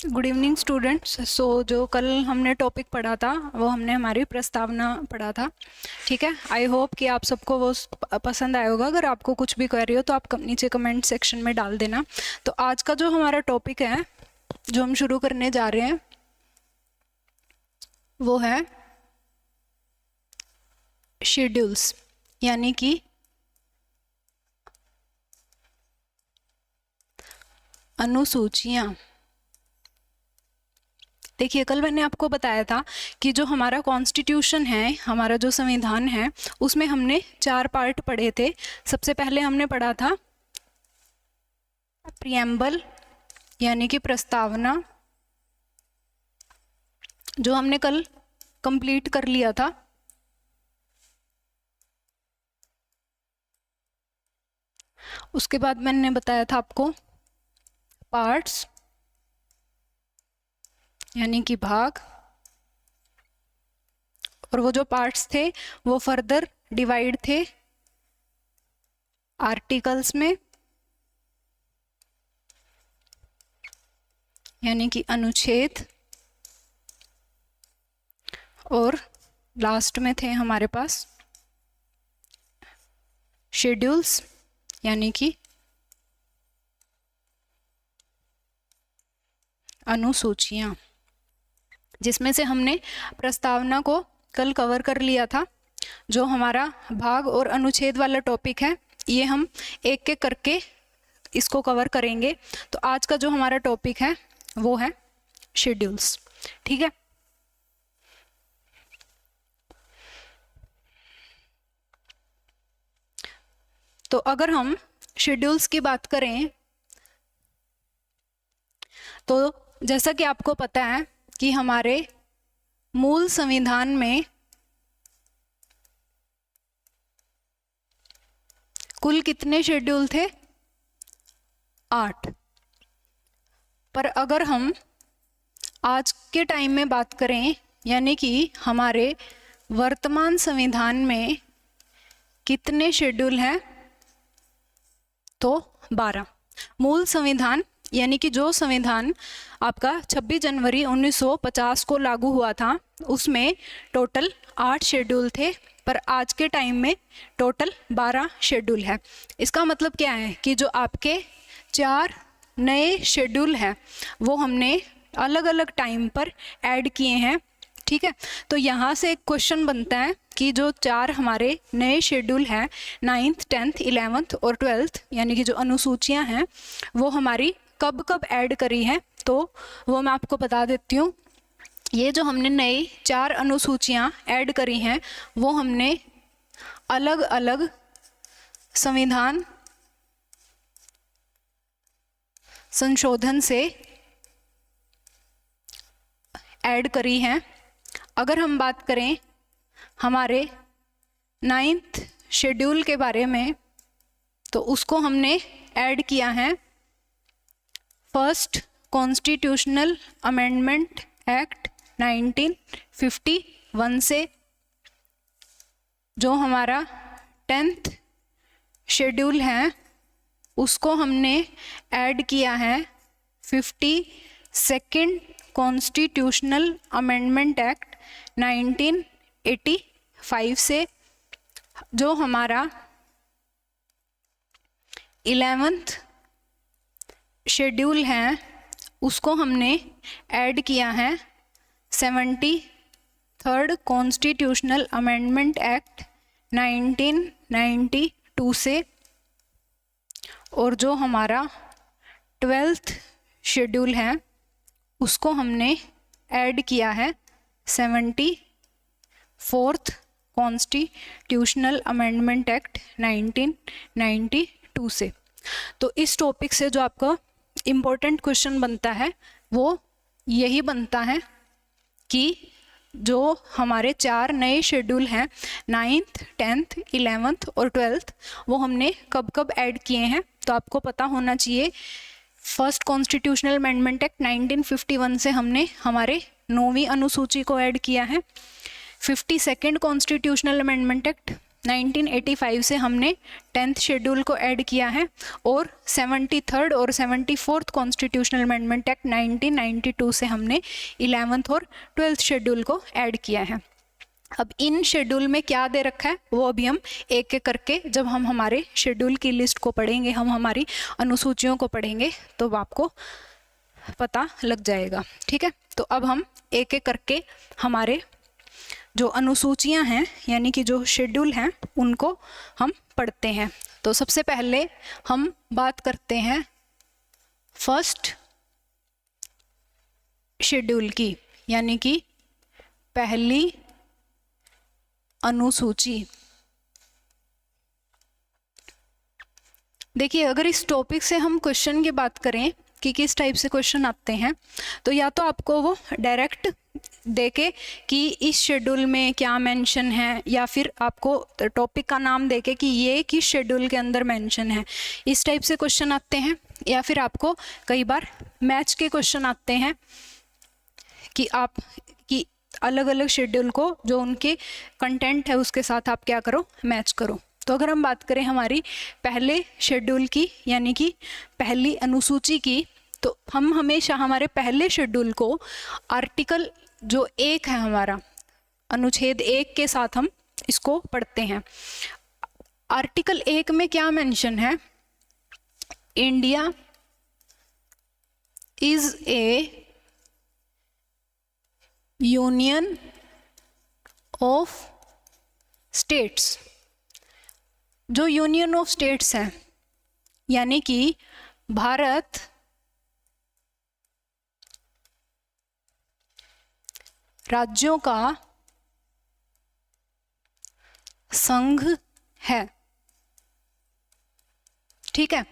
Good evening students. जो कल हमने टॉपिक पढ़ा था वो हमने हमारी प्रस्तावना पढ़ा था। ठीक है, आई होप कि आप सबको वो पसंद आया होगा। अगर आपको कुछ भी क्वेरी हो तो आप नीचे कमेंट सेक्शन में डाल देना। तो आज का जो हमारा टॉपिक है जो हम शुरू करने जा रहे हैं वो है शेड्यूल्स, यानी कि अनुसूचियाँ। देखिए, कल मैंने आपको बताया था कि जो हमारा कॉन्स्टिट्यूशन है, हमारा जो संविधान है, उसमें हमने 4 पार्ट पढ़े थे। सबसे पहले हमने पढ़ा था प्रिएम्बल, यानी कि प्रस्तावना, जो हमने कल कंप्लीट कर लिया था। उसके बाद मैंने बताया था आपको पार्ट्स, यानी कि भाग, और वो जो पार्ट्स थे वो फर्दर डिवाइड थे आर्टिकल्स में, यानी कि अनुच्छेद, और लास्ट में थे हमारे पास शेड्यूल्स, यानी कि अनुसूचियाँ, जिसमें से हमने प्रस्तावना को कल कवर कर लिया था। जो हमारा भाग और अनुच्छेद वाला टॉपिक है ये हम एक एक करके इसको कवर करेंगे। तो आज का जो हमारा टॉपिक है वो है शेड्यूल्स। ठीक है, तो अगर हम शेड्यूल्स की बात करें तो जैसा कि आपको पता है कि हमारे मूल संविधान में कुल कितने शेड्यूल थे? 8। पर अगर हम आज के टाइम में बात करें, यानी कि हमारे वर्तमान संविधान में कितने शेड्यूल हैं? तो 12। मूल संविधान, यानी कि जो संविधान आपका 26 जनवरी 1950 को लागू हुआ था, उसमें टोटल 8 शेड्यूल थे, पर आज के टाइम में टोटल 12 शेड्यूल है। इसका मतलब क्या है कि जो आपके 4 नए शेड्यूल हैं वो हमने अलग अलग टाइम पर ऐड किए हैं। ठीक है, तो यहाँ से एक क्वेश्चन बनता है कि जो 4 हमारे नए शेड्यूल हैं, 9th, 10th, 11th और 12th, यानी कि जो अनुसूचियाँ हैं वो हमारी कब कब ऐड करी हैं, तो वो मैं आपको बता देती हूँ। ये जो हमने नई 4 अनुसूचियाँ ऐड करी हैं वो हमने अलग अलग संविधान संशोधन से ऐड करी हैं। अगर हम बात करें हमारे 9th शेड्यूल के बारे में, तो उसको हमने ऐड किया है फर्स्ट कॉन्स्टिट्यूशनल अमेंडमेंट एक्ट 1951 से। जो हमारा 10th शेड्यूल है उसको हमने ऐड किया है 52nd कॉन्स्टिट्यूशनल अमेंडमेंट एक्ट 1985 से। जो हमारा 11th शेड्यूल है उसको हमने ऐड किया है 73rd कॉन्स्टिट्यूशनल अमेंडमेंट एक्ट 1992 से। और जो हमारा 12th शेड्यूल है उसको हमने ऐड किया है 74th कॉन्स्टिट्यूशनल अमेंडमेंट एक्ट 1992 से। तो इस टॉपिक से जो आपका इम्पोर्टेंट क्वेश्चन बनता है वो यही बनता है कि जो हमारे 4 नए शेड्यूल हैं, 9th, 10th, 11th और 12th, वो हमने कब कब ऐड किए हैं। तो आपको पता होना चाहिए, फर्स्ट कॉन्स्टिट्यूशनल अमेंडमेंट एक्ट 1951 से हमने हमारे 9वीं अनुसूची को ऐड किया है। 52nd कॉन्स्टिट्यूशनल अमेंडमेंट एक्ट 1985 से हमने 10th शेड्यूल को ऐड किया है और 73rd और 74th कॉन्स्टिट्यूशनल अमेंडमेंट एक्ट 1992 से हमने 11th और 12th शेड्यूल को ऐड किया है। अब इन शेड्यूल में क्या दे रखा है वो अभी हम एक एक करके जब हम हमारे शेड्यूल की लिस्ट को पढ़ेंगे, हम हमारी अनुसूचियों को पढ़ेंगे तो आपको पता लग जाएगा। ठीक है, तो अब हम एक एक करके हमारे जो अनुसूचियां हैं यानी कि जो शेड्यूल हैं उनको हम पढ़ते हैं। तो सबसे पहले हम बात करते हैं फर्स्ट शेड्यूल की, यानी कि पहली अनुसूची। देखिए, अगर इस टॉपिक से हम क्वेश्चन की बात करें कि किस टाइप से क्वेश्चन आते हैं, तो या तो आपको वो डायरेक्ट देके कि इस शेड्यूल में क्या मेंशन है, या फिर आपको टॉपिक का नाम देके कि ये किस शेड्यूल के अंदर मेंशन है, इस टाइप से क्वेश्चन आते हैं। या फिर आपको कई बार मैच के क्वेश्चन आते हैं कि आप कि अलग अलग शेड्यूल को जो उनके कंटेंट है उसके साथ आप क्या करो, मैच करो। तो अगर हम बात करें हमारी पहले शेड्यूल की यानी कि पहली अनुसूची की, तो हम हमेशा हमारे पहले शेड्यूल को आर्टिकल जो 1 है हमारा, अनुच्छेद 1 के साथ हम इसको पढ़ते हैं। आर्टिकल 1 में क्या मेंशन है? India is A union of states. जो यूनियन ऑफ स्टेट्स है यानी कि भारत राज्यों का संघ है। ठीक है,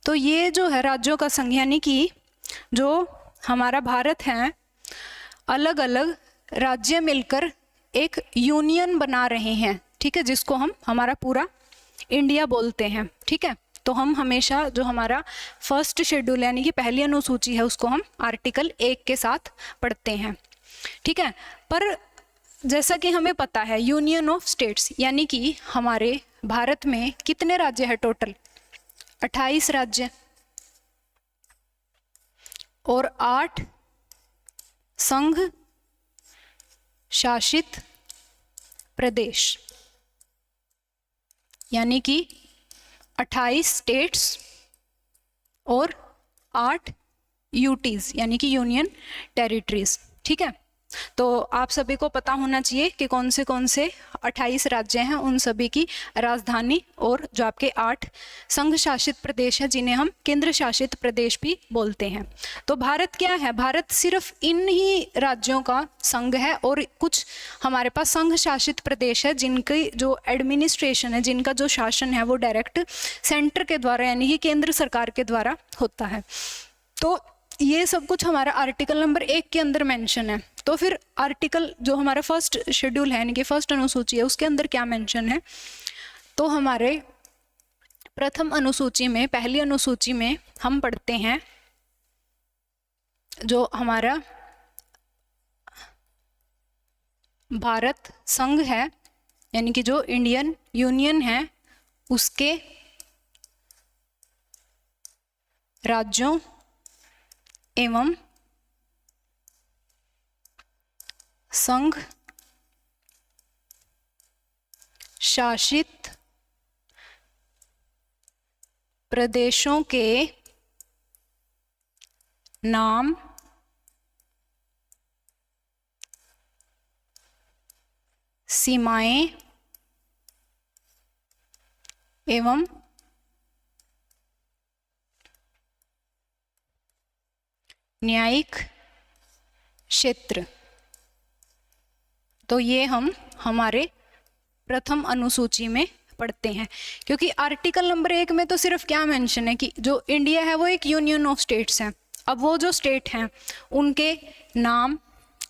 तो ये जो है राज्यों का संघ यानी कि जो हमारा भारत है, अलग अलग राज्य मिलकर एक यूनियन बना रहे हैं। ठीक है, जिसको हम हमारा पूरा इंडिया बोलते हैं। ठीक है, तो हम हमेशा जो हमारा फर्स्ट शेड्यूल यानी कि पहली अनुसूची है उसको हम आर्टिकल 1 के साथ पढ़ते हैं। ठीक है, पर जैसा कि हमें पता है यूनियन ऑफ स्टेट्स यानी कि हमारे भारत में कितने राज्य है टोटल? 28 राज्य और 8 संघ शासित प्रदेश, यानी कि 28 स्टेट्स और 8 यूटीज यानी कि यूनियन टेरिटरीज। ठीक है, तो आप सभी को पता होना चाहिए कि कौन से 28 राज्य हैं, उन सभी की राजधानी और जो आपके 8 संघ शासित प्रदेश हैं जिन्हें हम केंद्र शासित प्रदेश भी बोलते हैं। तो भारत क्या है? भारत सिर्फ इन ही राज्यों का संघ है और कुछ हमारे पास संघ शासित प्रदेश है जिनकी जो एडमिनिस्ट्रेशन है, जिनका जो शासन है वो डायरेक्ट सेंटर के द्वारा यानी कि केंद्र सरकार के द्वारा होता है। तो ये सब कुछ हमारा आर्टिकल नंबर 1 के अंदर मेंशन है। तो फिर आर्टिकल जो हमारा फर्स्ट शेड्यूल है यानी कि फर्स्ट अनुसूची है उसके अंदर क्या मेंशन है? तो हमारे प्रथम अनुसूची में, पहली अनुसूची में हम पढ़ते हैं जो हमारा भारत संघ है यानी कि जो इंडियन यूनियन है उसके राज्यों एवं संघ शासित प्रदेशों के नाम सीमाएं एवं न्यायिक क्षेत्र। तो ये हम हमारे प्रथम अनुसूची में पढ़ते हैं, क्योंकि आर्टिकल नंबर 1 में तो सिर्फ क्या मेंशन है कि जो इंडिया है वो एक यूनियन ऑफ स्टेट्स है। अब वो जो स्टेट हैं उनके नाम,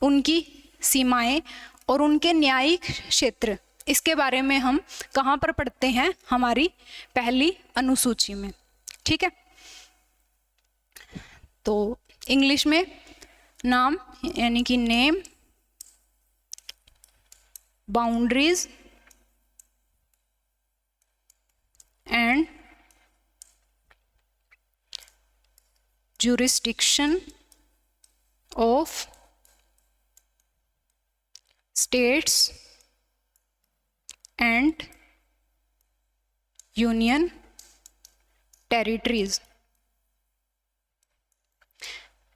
उनकी सीमाएं और उनके न्यायिक क्षेत्र, इसके बारे में हम कहाँ पर पढ़ते हैं? हमारी पहली अनुसूची में। ठीक है, तो इंग्लिश में नाम यानी कि name, boundaries and jurisdiction of states and union territories।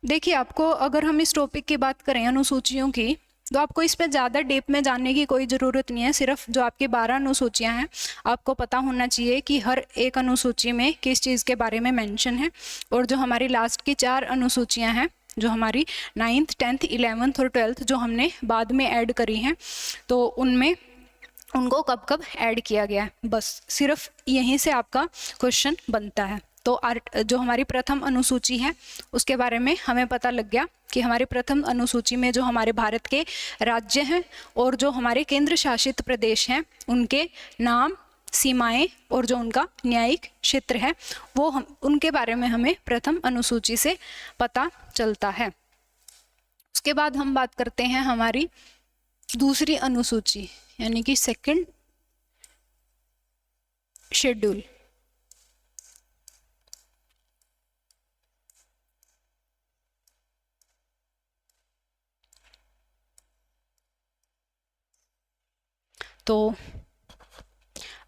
देखिए, आपको अगर हम इस टॉपिक की बात करें अनुसूचियों की, तो आपको इस पर ज़्यादा डीप में जानने की कोई ज़रूरत नहीं है। सिर्फ जो आपकी 12 अनुसूचियां हैं, आपको पता होना चाहिए कि हर एक अनुसूची में किस चीज़ के बारे में मेंशन है। और जो हमारी लास्ट की 4 अनुसूचियां हैं, जो हमारी 9th 10th 11th और 12th जो हमने बाद में ऐड करी हैं, तो उनमें उनको कब कब ऐड किया गया है, बस सिर्फ यहीं से आपका क्वेश्चन बनता है। तो जो हमारी प्रथम अनुसूची है उसके बारे में हमें पता लग गया कि हमारी प्रथम अनुसूची में जो हमारे भारत के राज्य हैं और जो हमारे केंद्र शासित प्रदेश हैं उनके नाम, सीमाएं और जो उनका न्यायिक क्षेत्र है वो हम उनके बारे में हमें प्रथम अनुसूची से पता चलता है। उसके बाद हम बात करते हैं हमारी दूसरी अनुसूची यानी कि सेकंड शेड्यूल। तो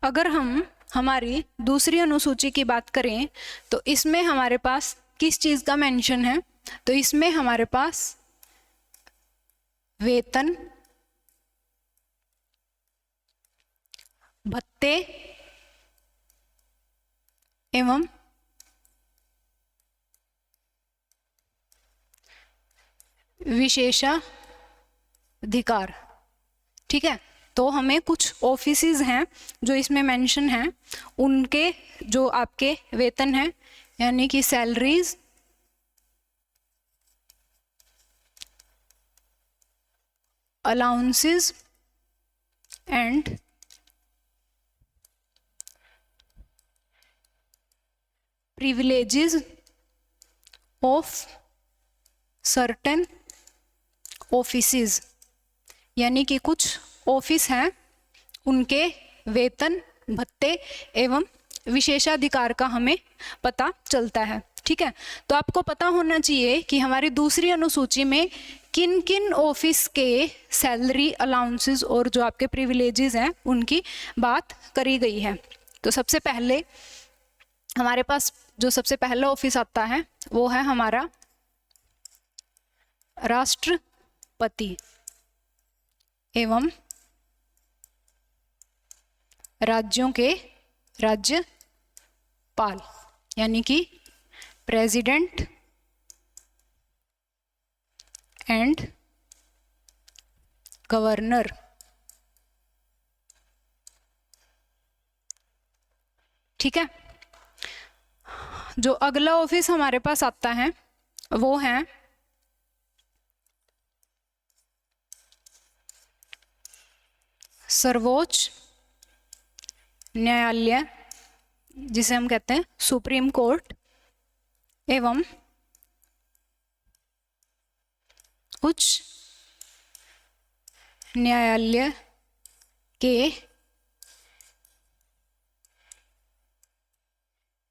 अगर हम हमारी दूसरी अनुसूची की बात करें तो इसमें हमारे पास किस चीज़ का मेंशन है, तो इसमें हमारे पास वेतन, भत्ते एवं विशेषाधिकार। ठीक है, तो हमें कुछ ऑफिसेज हैं जो इसमें मेंशन हैं, उनके जो आपके वेतन हैं यानी कि salaries, allowances and privileges of certain offices, यानी कि कुछ ऑफिस हैं उनके वेतन, भत्ते एवं विशेषाधिकार का हमें पता चलता है। ठीक है, तो आपको पता होना चाहिए कि हमारी दूसरी अनुसूची में किन किन ऑफिस के सैलरी, अलाउंसेस और जो आपके प्रिविलेजेस हैं उनकी बात करी गई है। तो सबसे पहले हमारे पास जो सबसे पहला ऑफिस आता है वो है हमारा राष्ट्रपति एवं राज्यों के राज्यपाल, यानी कि प्रेसिडेंट एंड गवर्नर। ठीक है, जो अगला ऑफिस हमारे पास आता है वो है सर्वोच्च न्यायालय, जिसे हम कहते हैं सुप्रीम कोर्ट एवं उच्च न्यायालय के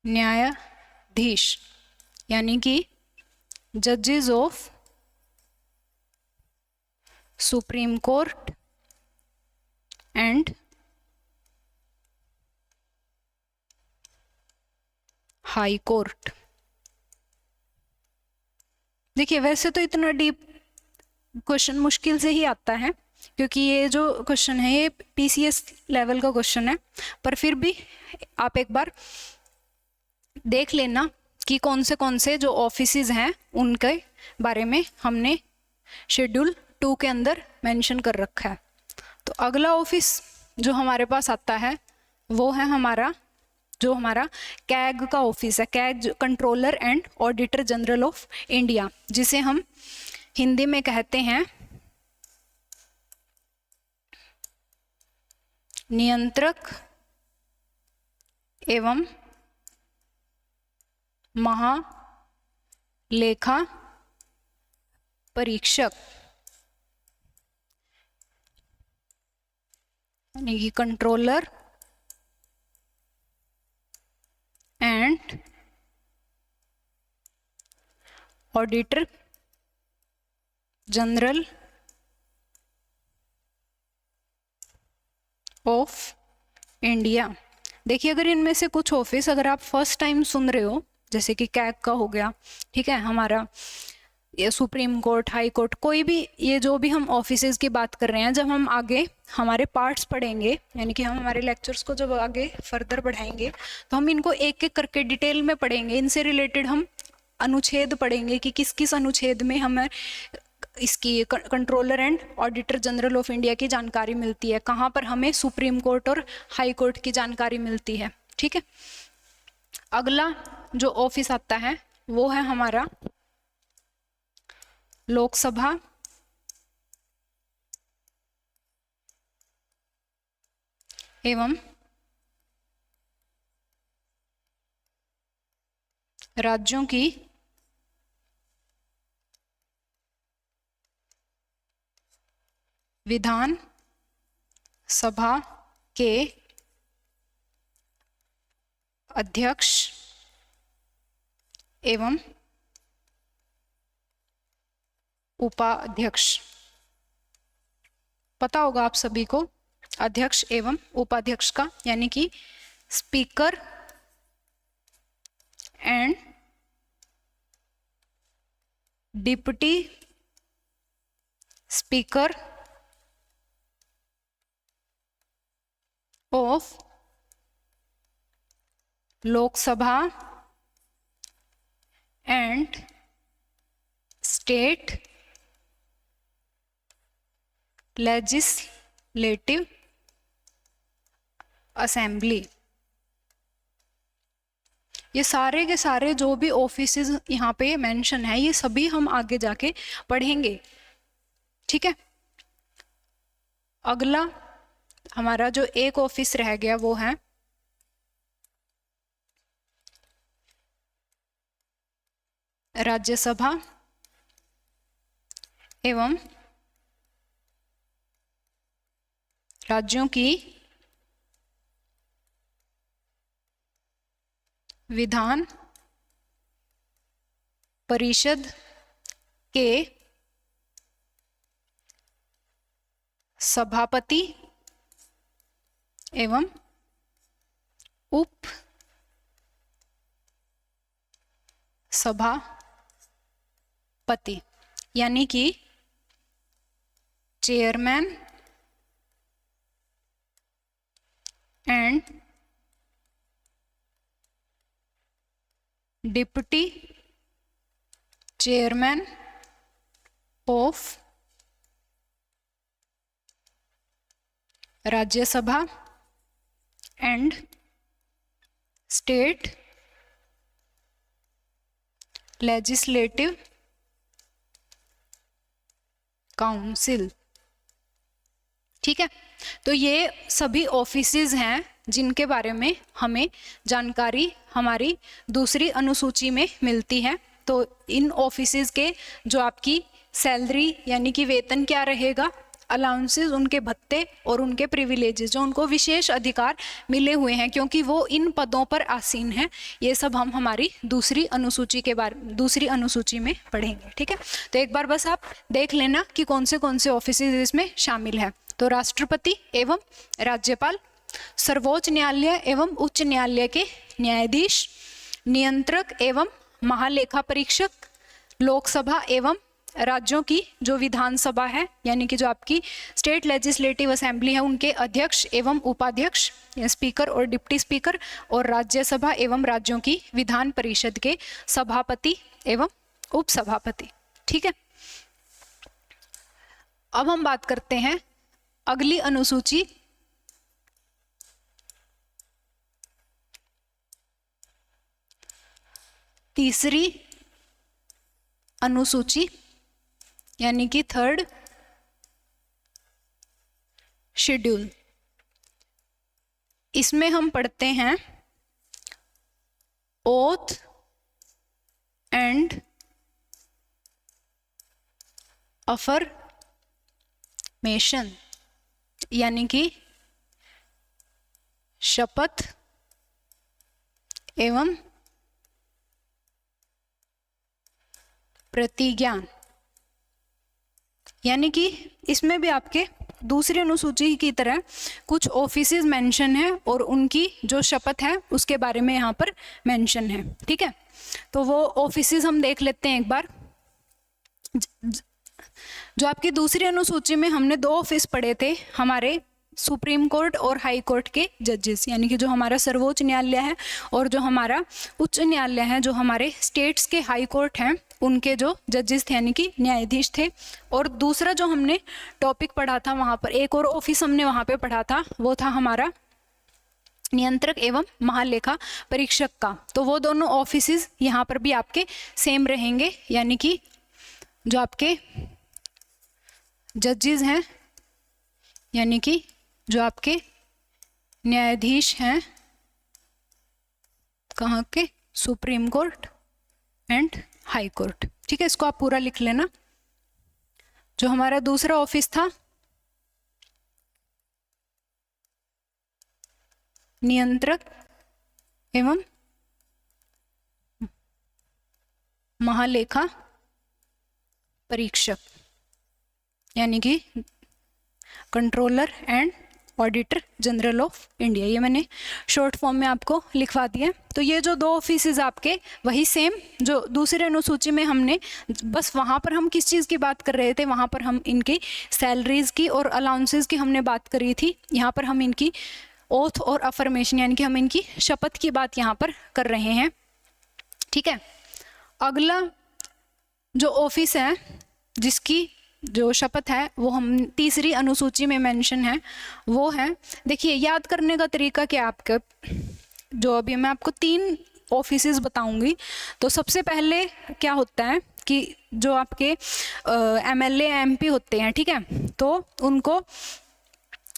न्यायाधीश, यानी कि जजेस of supreme court and high court. देखिए, वैसे तो इतना डीप क्वेश्चन मुश्किल से ही आता है क्योंकि ये जो क्वेश्चन है ये पीसीएस लेवल का क्वेश्चन है, पर फिर भी आप एक बार देख लेना कि कौन से जो ऑफिसेज हैं उनके बारे में हमने शेड्यूल 2 के अंदर मेंशन कर रखा है। तो अगला ऑफिस जो हमारे पास आता है वो है हमारा कैग का ऑफिस है, CAG controller and auditor general of India, जिसे हम हिंदी में कहते हैं नियंत्रक एवं महालेखा परीक्षक, यानी कि controller and auditor general of India. देखिए, अगर इनमें से कुछ ऑफिस अगर आप फर्स्ट टाइम सुन रहे हो, जैसे कि कैग का हो गया, ठीक है, हमारा ये सुप्रीम कोर्ट, हाई कोर्ट, कोई भी, ये जो भी हम ऑफिसेज की बात कर रहे हैं, जब हम आगे हमारे पार्ट्स पढ़ेंगे, यानी कि हम हमारे लेक्चर्स को जब आगे फर्दर बढ़ाएंगे तो हम इनको एक एक करके डिटेल में पढ़ेंगे। इनसे रिलेटेड हम अनुच्छेद पढ़ेंगे कि किस किस अनुच्छेद में हमें इसकी controller and auditor general of India की जानकारी मिलती है, कहाँ पर हमें सुप्रीम कोर्ट और हाई कोर्ट की जानकारी मिलती है। ठीक है, अगला जो ऑफिस आता है वो है हमारा लोकसभा एवं राज्यों की विधान सभा के अध्यक्ष एवं उपाध्यक्ष। पता होगा आप सभी को अध्यक्ष एवं उपाध्यक्ष का, यानी कि speaker and deputy speaker of Lok Sabha and state legislative assembly. ये सारे के सारे जो भी ऑफिसेस यहाँ पे मेंशन है, ये सभी हम आगे जाके पढ़ेंगे। ठीक है, अगला हमारा जो एक ऑफिस रह गया वो है राज्यसभा एवं राज्यों की विधान परिषद के सभापति एवं उप सभापति, यानी कि chairman and deputy chairman of Rajya Sabha and state legislative council. ठीक है, तो ये सभी ऑफिसेज हैं जिनके बारे में हमें जानकारी हमारी दूसरी अनुसूची में मिलती है। तो इन ऑफिसेज के जो आपकी सैलरी यानी कि वेतन क्या रहेगा, अलाउंसेस, उनके भत्ते और उनके प्रिविलेजेस, जो उनको विशेष अधिकार मिले हुए हैं क्योंकि वो इन पदों पर आसीन हैं, ये सब हम हमारी दूसरी अनुसूची में पढ़ेंगे। ठीक है, तो एक बार बस आप देख लेना कि कौन से ऑफिसेज इसमें शामिल है। तो राष्ट्रपति एवं राज्यपाल, सर्वोच्च न्यायालय एवं उच्च न्यायालय के न्यायाधीश, नियंत्रक एवं महालेखा परीक्षक, लोकसभा एवं राज्यों की जो विधानसभा है यानी कि जो आपकी स्टेट लेजिस्लेटिव असेंबली है, उनके अध्यक्ष एवं उपाध्यक्ष, स्पीकर और डिप्टी स्पीकर, और राज्यसभा एवं राज्यों की विधान परिषद के सभापति एवं उपसभापति। ठीक है, अब हम बात करते हैं अगली अनुसूची, तीसरी अनुसूची यानी कि थर्ड शेड्यूल। इसमें हम पढ़ते हैं ओथ एंड अफर्मेशन, यानी कि शपथ एवं प्रतिज्ञान, यानी कि इसमें भी आपके दूसरी अनुसूची की तरह कुछ ऑफिसेज मेंशन है और उनकी जो शपथ है उसके बारे में यहाँ पर मेंशन है। ठीक है, तो वो ऑफिसेज हम देख लेते हैं एक बार। जो आपकी दूसरी अनुसूची में हमने 2 ऑफिस पढ़े थे, हमारे सुप्रीम कोर्ट और हाई कोर्ट के जजेस, यानी कि जो हमारा सर्वोच्च न्यायालय है और जो हमारा उच्च न्यायालय है, जो हमारे स्टेट्स के हाई कोर्ट हैं उनके जो जजेस थे यानी कि न्यायाधीश थे। और दूसरा जो हमने टॉपिक पढ़ा था वहाँ पर एक और ऑफिस हमने वहाँ पे पढ़ा था, वो था हमारा नियंत्रक एवं महालेखा परीक्षक का। तो वो दोनों ऑफिसेज यहाँ पर भी आपके सेम रहेंगे, यानी कि जो आपके जजेस हैं यानी कि जो आपके न्यायाधीश हैं कहाँ के, supreme court and high court. ठीक है, इसको आप पूरा लिख लेना। जो हमारा दूसरा ऑफिस था नियंत्रक एवं महालेखा परीक्षक, यानी कि controller and auditor general of India, ये मैंने शॉर्ट फॉर्म में आपको लिखवा दिया। तो ये जो 2 ऑफिसेज आपके वही सेम जो दूसरे अनुसूची में हमने, बस वहाँ पर हम किस चीज़ की बात कर रहे थे, वहाँ पर हम इनकी सैलरीज की और अलाउंसेस की हमने बात करी थी। यहाँ पर हम इनकी ओथ और अफर्मेशन यानी कि हम इनकी शपथ की बात यहाँ पर कर रहे हैं। ठीक है, अगला जो ऑफिस है जिसकी जो शपथ है वो हम तीसरी अनुसूची में मेंशन है, वो है, देखिए याद करने का तरीका क्या आपका, जो अभी मैं आपको 3 ऑफिसेज बताऊंगी। तो सबसे पहले क्या होता है कि जो आपके MLA MP होते हैं, ठीक है, तो उनको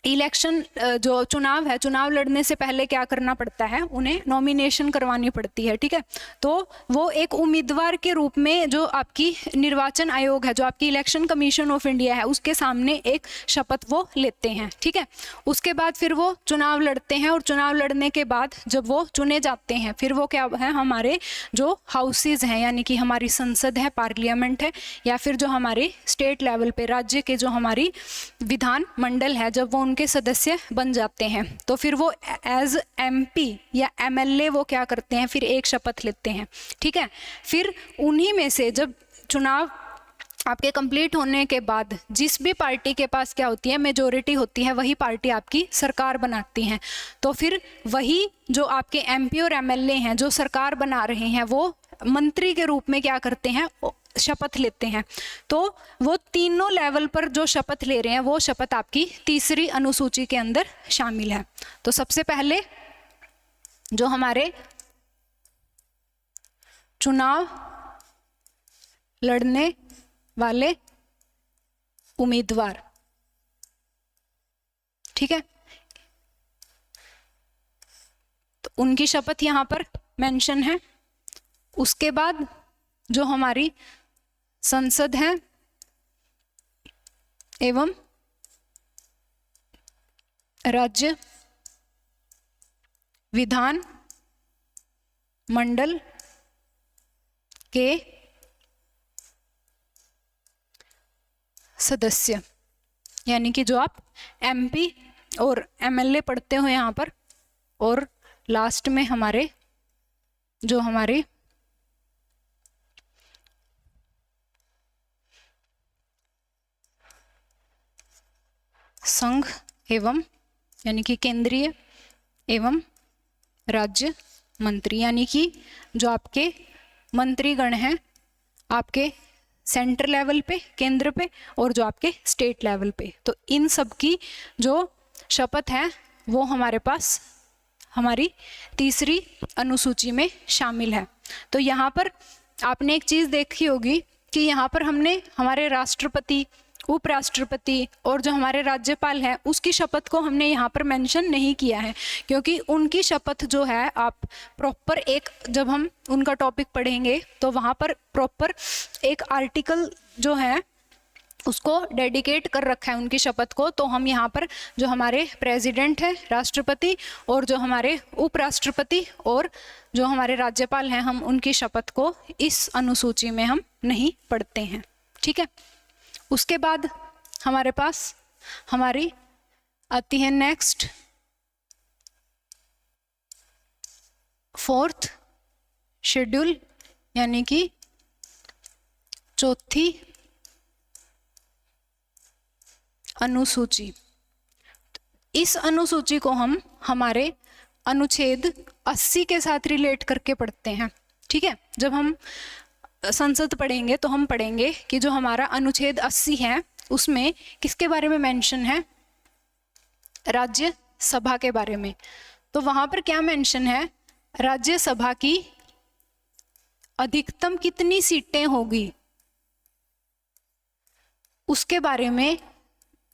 इलेक्शन जो चुनाव है, चुनाव लड़ने से पहले क्या करना पड़ता है, उन्हें नॉमिनेशन करवानी पड़ती है। ठीक है, तो वो एक उम्मीदवार के रूप में जो आपकी निर्वाचन आयोग है, जो आपकी इलेक्शन कमीशन ऑफ इंडिया है, उसके सामने एक शपथ वो लेते हैं। ठीक है, उसके बाद फिर वो चुनाव लड़ते हैं और चुनाव लड़ने के बाद जब वो चुने जाते हैं फिर वो क्या है, हमारे जो हाउसेज हैं यानी कि हमारी संसद है, पार्लियामेंट है, या फिर जो हमारे स्टेट लेवल पे राज्य के जो हमारी विधान मंडल है, जब वो उनके सदस्य बन जाते हैं तो फिर वो एज MP या MLA वो क्या करते हैं, फिर एक शपथ लेते हैं। ठीक है, फिर उन्हीं में से जब चुनाव आपके कंप्लीट होने के बाद जिस भी पार्टी के पास क्या होती है, मेजोरिटी होती है, वही पार्टी आपकी सरकार बनाती है। तो फिर वही जो आपके MP और MLA हैं जो सरकार बना रहे हैं, वो मंत्री के रूप में क्या करते हैं, शपथ लेते हैं। तो वो तीनों लेवल पर जो शपथ ले रहे हैं वो शपथ आपकी तीसरी अनुसूची के अंदर शामिल है। तो सबसे पहले जो हमारे चुनाव लड़ने वाले उम्मीदवार, ठीक है, तो उनकी शपथ यहाँ पर मेंशन है। उसके बाद जो हमारी संसद है एवं राज्य विधान मंडल के सदस्य, यानी कि जो आप MP और MLA पढ़ते हो यहाँ पर, और लास्ट में हमारे जो हमारे संघ एवं यानी कि केंद्रीय एवं राज्य मंत्री, यानी कि जो आपके मंत्रीगण हैं आपके सेंटर लेवल पे, केंद्र पे, और जो आपके स्टेट लेवल पे, तो इन सब की जो शपथ है वो हमारे पास हमारी तीसरी अनुसूची में शामिल है। तो यहाँ पर आपने एक चीज़ देखी होगी कि यहाँ पर हमने हमारे राष्ट्रपति, उपराष्ट्रपति और जो हमारे राज्यपाल हैं उसकी शपथ को हमने यहाँ पर मेंशन नहीं किया है, क्योंकि उनकी शपथ जो है आप प्रॉपर एक, जब हम उनका टॉपिक पढ़ेंगे तो वहाँ पर प्रॉपर एक आर्टिकल जो है उसको डेडिकेट कर रखा है उनकी शपथ को, तो हम यहाँ पर जो हमारे प्रेसिडेंट है, राष्ट्रपति, और जो हमारे उपराष्ट्रपति और जो हमारे राज्यपाल हैं, हम उनकी शपथ को इस अनुसूची में हम नहीं पढ़ते हैं। ठीक है। उसके बाद हमारे पास हमारी आती है नेक्स्ट 4th शेड्यूल, यानी कि चौथी अनुसूची। इस अनुसूची को हम हमारे अनुच्छेद 80 के साथ रिलेट करके पढ़ते हैं। ठीक है। जब हम संसद पढ़ेंगे तो हम पढ़ेंगे कि जो हमारा अनुच्छेद 80 है उसमें किसके बारे में मेंशन है, राज्यसभा के बारे में। तो वहां पर क्या मेंशन है, राज्यसभा की अधिकतम कितनी सीटें होगी उसके बारे में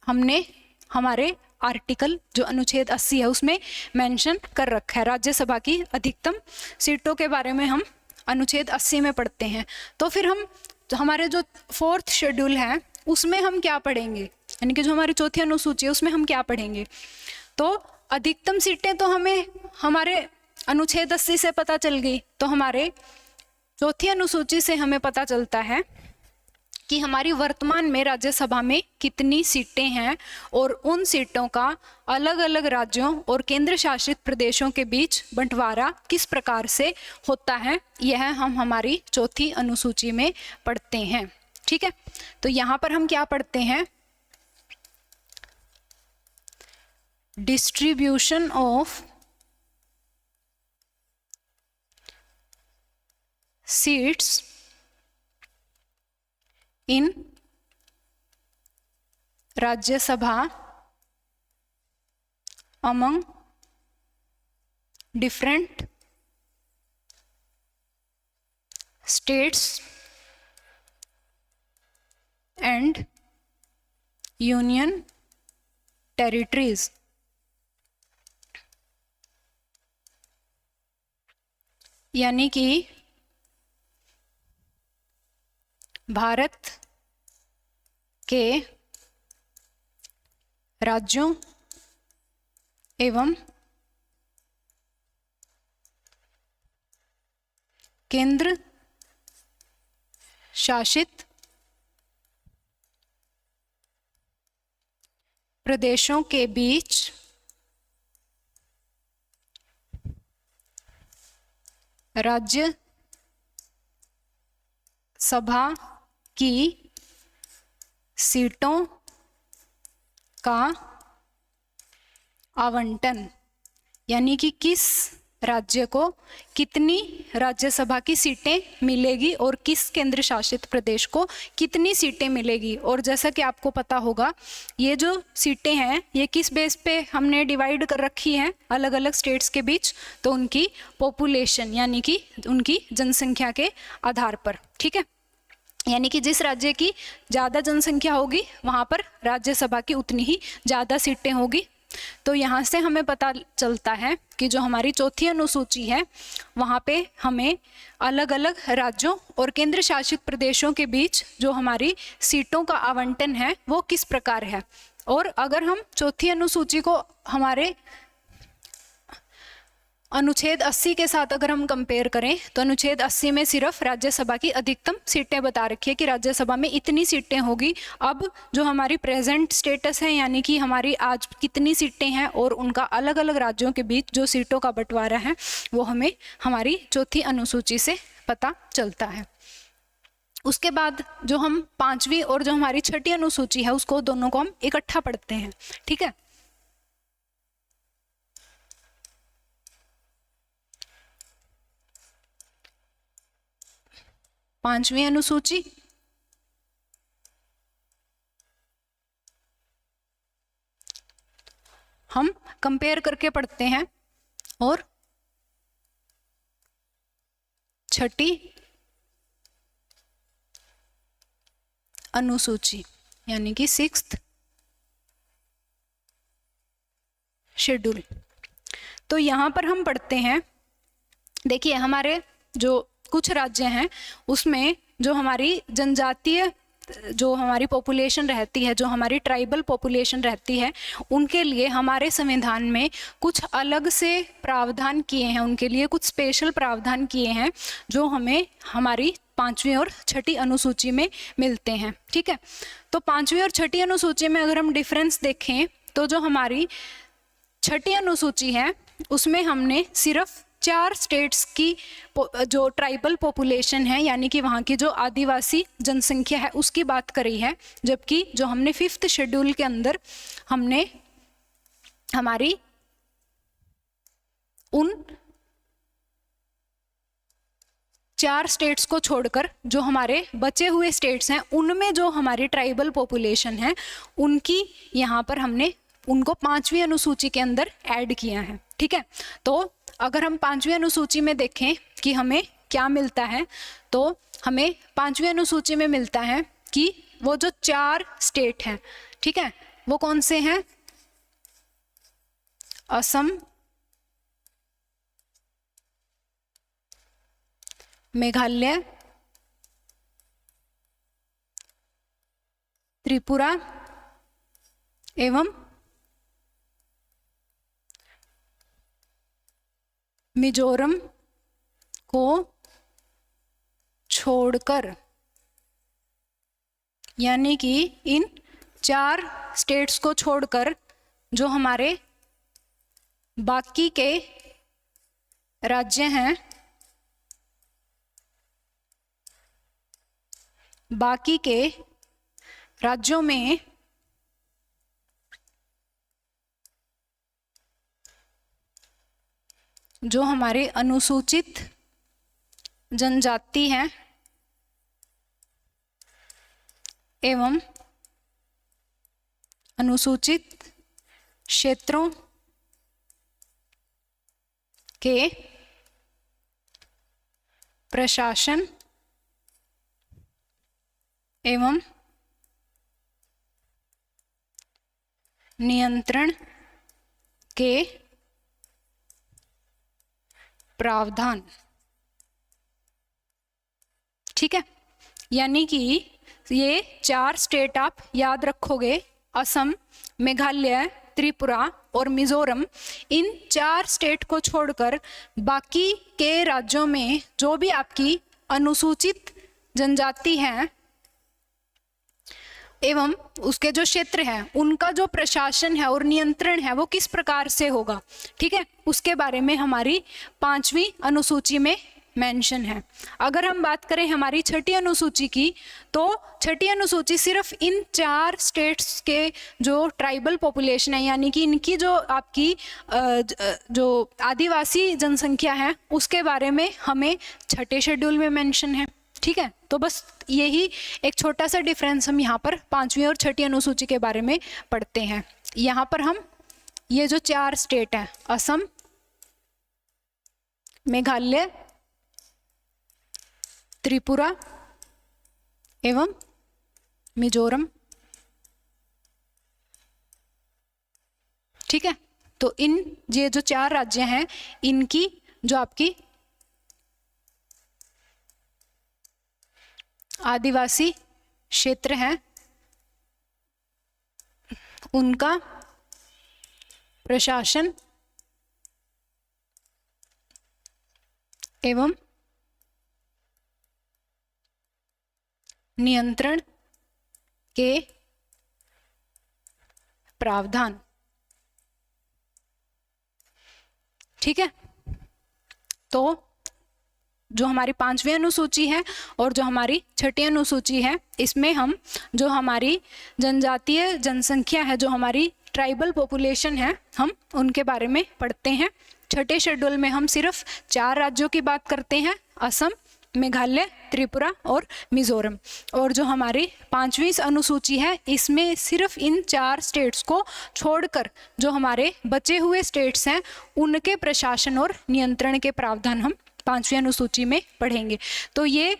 हमने हमारे आर्टिकल जो अनुच्छेद 80 है उसमें मेंशन कर रखा है। राज्यसभा की अधिकतम सीटों के बारे में हम अनुच्छेद 80 में पढ़ते हैं। तो फिर हम हमारे जो 4th शेड्यूल है उसमें हम क्या पढ़ेंगे, यानी कि जो हमारी चौथी अनुसूची है उसमें हम क्या पढ़ेंगे। तो अधिकतम सीटें तो हमें हमारे अनुच्छेद 80 से पता चल गई, तो हमारे चौथी अनुसूची से हमें पता चलता है कि हमारी वर्तमान में राज्यसभा में कितनी सीटें हैं और उन सीटों का अलग अलग राज्यों और केंद्र शासित प्रदेशों के बीच बंटवारा किस प्रकार से होता है, यह हम हमारी चौथी अनुसूची में पढ़ते हैं। ठीक है। तो यहाँ पर हम क्या पढ़ते हैं, distribution of seats in Rajya Sabha among different states and union territories. यानी कि भारत के राज्यों एवं केंद्र शासित प्रदेशों के बीच राज्य सभा की सीटों का आवंटन, यानी कि किस राज्य को कितनी राज्यसभा की सीटें मिलेगी और किस केंद्र शासित प्रदेश को कितनी सीटें मिलेगी। और जैसा कि आपको पता होगा ये जो सीटें हैं ये किस बेस पे हमने डिवाइड कर रखी हैं अलग अलग स्टेट्स के बीच, तो उनकी पॉपुलेशन यानी कि उनकी जनसंख्या के आधार पर। ठीक है। यानी कि जिस राज्य की ज़्यादा जनसंख्या होगी वहाँ पर राज्यसभा की उतनी ही ज़्यादा सीटें होगी। तो यहाँ से हमें पता चलता है कि जो हमारी चौथी अनुसूची है वहाँ पे हमें अलग अलग राज्यों और केंद्र शासित प्रदेशों के बीच जो हमारी सीटों का आवंटन है वो किस प्रकार है। और अगर हम चौथी अनुसूची को हमारे अनुच्छेद 80 के साथ अगर हम कंपेयर करें तो अनुच्छेद 80 में सिर्फ राज्यसभा की अधिकतम सीटें बता रखी है कि राज्यसभा में इतनी सीटें होगी। अब जो हमारी प्रेजेंट स्टेटस है यानी कि हमारी आज कितनी सीटें हैं और उनका अलग अलग राज्यों के बीच जो सीटों का बंटवारा है वो हमें हमारी चौथी अनुसूची से पता चलता है। उसके बाद जो हम 5वीं और जो हमारी छठी अनुसूची है उसको दोनों को हम इकट्ठा पढ़ते हैं। ठीक है। पांचवी अनुसूची हम कंपेयर करके पढ़ते हैं और छठी अनुसूची यानी कि 6th शेड्यूल। तो यहाँ पर हम पढ़ते हैं, देखिए हमारे जो कुछ राज्य हैं उसमें जो हमारी जनजातीय जो हमारी पॉपुलेशन रहती है, जो हमारी ट्राइबल पॉपुलेशन रहती है, उनके लिए हमारे संविधान में कुछ अलग से प्रावधान किए हैं, उनके लिए कुछ स्पेशल प्रावधान किए हैं जो हमें हमारी 5वीं और 6ठी अनुसूची में मिलते हैं। ठीक है, तो 5वीं और 6ठी अनुसूची में अगर हम डिफरेंस देखें तो जो हमारी 6ठी अनुसूची है उसमें हमने सिर्फ 4 स्टेट्स की जो ट्राइबल पॉपुलेशन है, यानी कि वहाँ की जो आदिवासी जनसंख्या है उसकी बात करी है, जबकि जो हमने 5th शेड्यूल के अंदर हमने हमारी उन 4 स्टेट्स को छोड़कर जो हमारे बचे हुए स्टेट्स हैं उनमें जो हमारी ट्राइबल पॉपुलेशन है उनकी यहाँ पर हमने उनको 5वीं अनुसूची के अंदर ऐड किया है। ठीक है, तो अगर हम 5वीं अनुसूची में देखें कि हमें क्या मिलता है, तो हमें 5वीं अनुसूची में मिलता है कि वो जो 4 स्टेट हैं, ठीक है, वो कौन से हैं? असम, मेघालय, त्रिपुरा एवं मिजोरम को छोड़कर, यानी कि इन 4 स्टेट्स को छोड़कर जो हमारे बाकी के राज्य हैं, बाकी के राज्यों में जो हमारे अनुसूचित जनजाति हैं एवं अनुसूचित क्षेत्रों के प्रशासन एवं नियंत्रण के प्रावधान। ठीक है, यानी कि ये 4 स्टेट आप याद रखोगे, असम, मेघालय, त्रिपुरा और मिजोरम, इन 4 स्टेट को छोड़कर बाकी के राज्यों में जो भी आपकी अनुसूचित जनजाति हैं एवं उसके जो क्षेत्र हैं उनका जो प्रशासन है और नियंत्रण है वो किस प्रकार से होगा, ठीक है, उसके बारे में हमारी 5वीं अनुसूची में मेंशन है। अगर हम बात करें हमारी 6ठी अनुसूची की, तो 6ठी अनुसूची सिर्फ इन 4 स्टेट्स के जो ट्राइबल पॉपुलेशन है, यानी कि इनकी जो आपकी जो आदिवासी जनसंख्या है उसके बारे में हमें 6ठे शेड्यूल में मेंशन है। ठीक है, तो बस यही एक छोटा सा डिफरेंस हम यहाँ पर 5वीं और 6ठी अनुसूची के बारे में पढ़ते हैं। यहाँ पर हम ये जो 4 स्टेट हैं, असम, मेघालय, त्रिपुरा एवं मिजोरम, ठीक है, तो इन ये जो 4 राज्य हैं इनकी जो आपकी आदिवासी क्षेत्र हैं उनका प्रशासन एवं नियंत्रण के प्रावधान। ठीक है, तो जो हमारी 5वीं अनुसूची है और जो हमारी 6ठी अनुसूची है इसमें हम जो हमारी जनजातीय जनसंख्या है, जो हमारी ट्राइबल पॉपुलेशन है, हम उनके बारे में पढ़ते हैं। 6ठे शेड्यूल में हम सिर्फ 4 राज्यों की बात करते हैं, असम, मेघालय, त्रिपुरा और मिजोरम। और जो हमारी 5वीं अनुसूची है इसमें सिर्फ इन 4 स्टेट्स को छोड़कर जो हमारे बचे हुए स्टेट्स हैं उनके प्रशासन और नियंत्रण के प्रावधान हम 5वीं अनुसूची में पढ़ेंगे। तो ये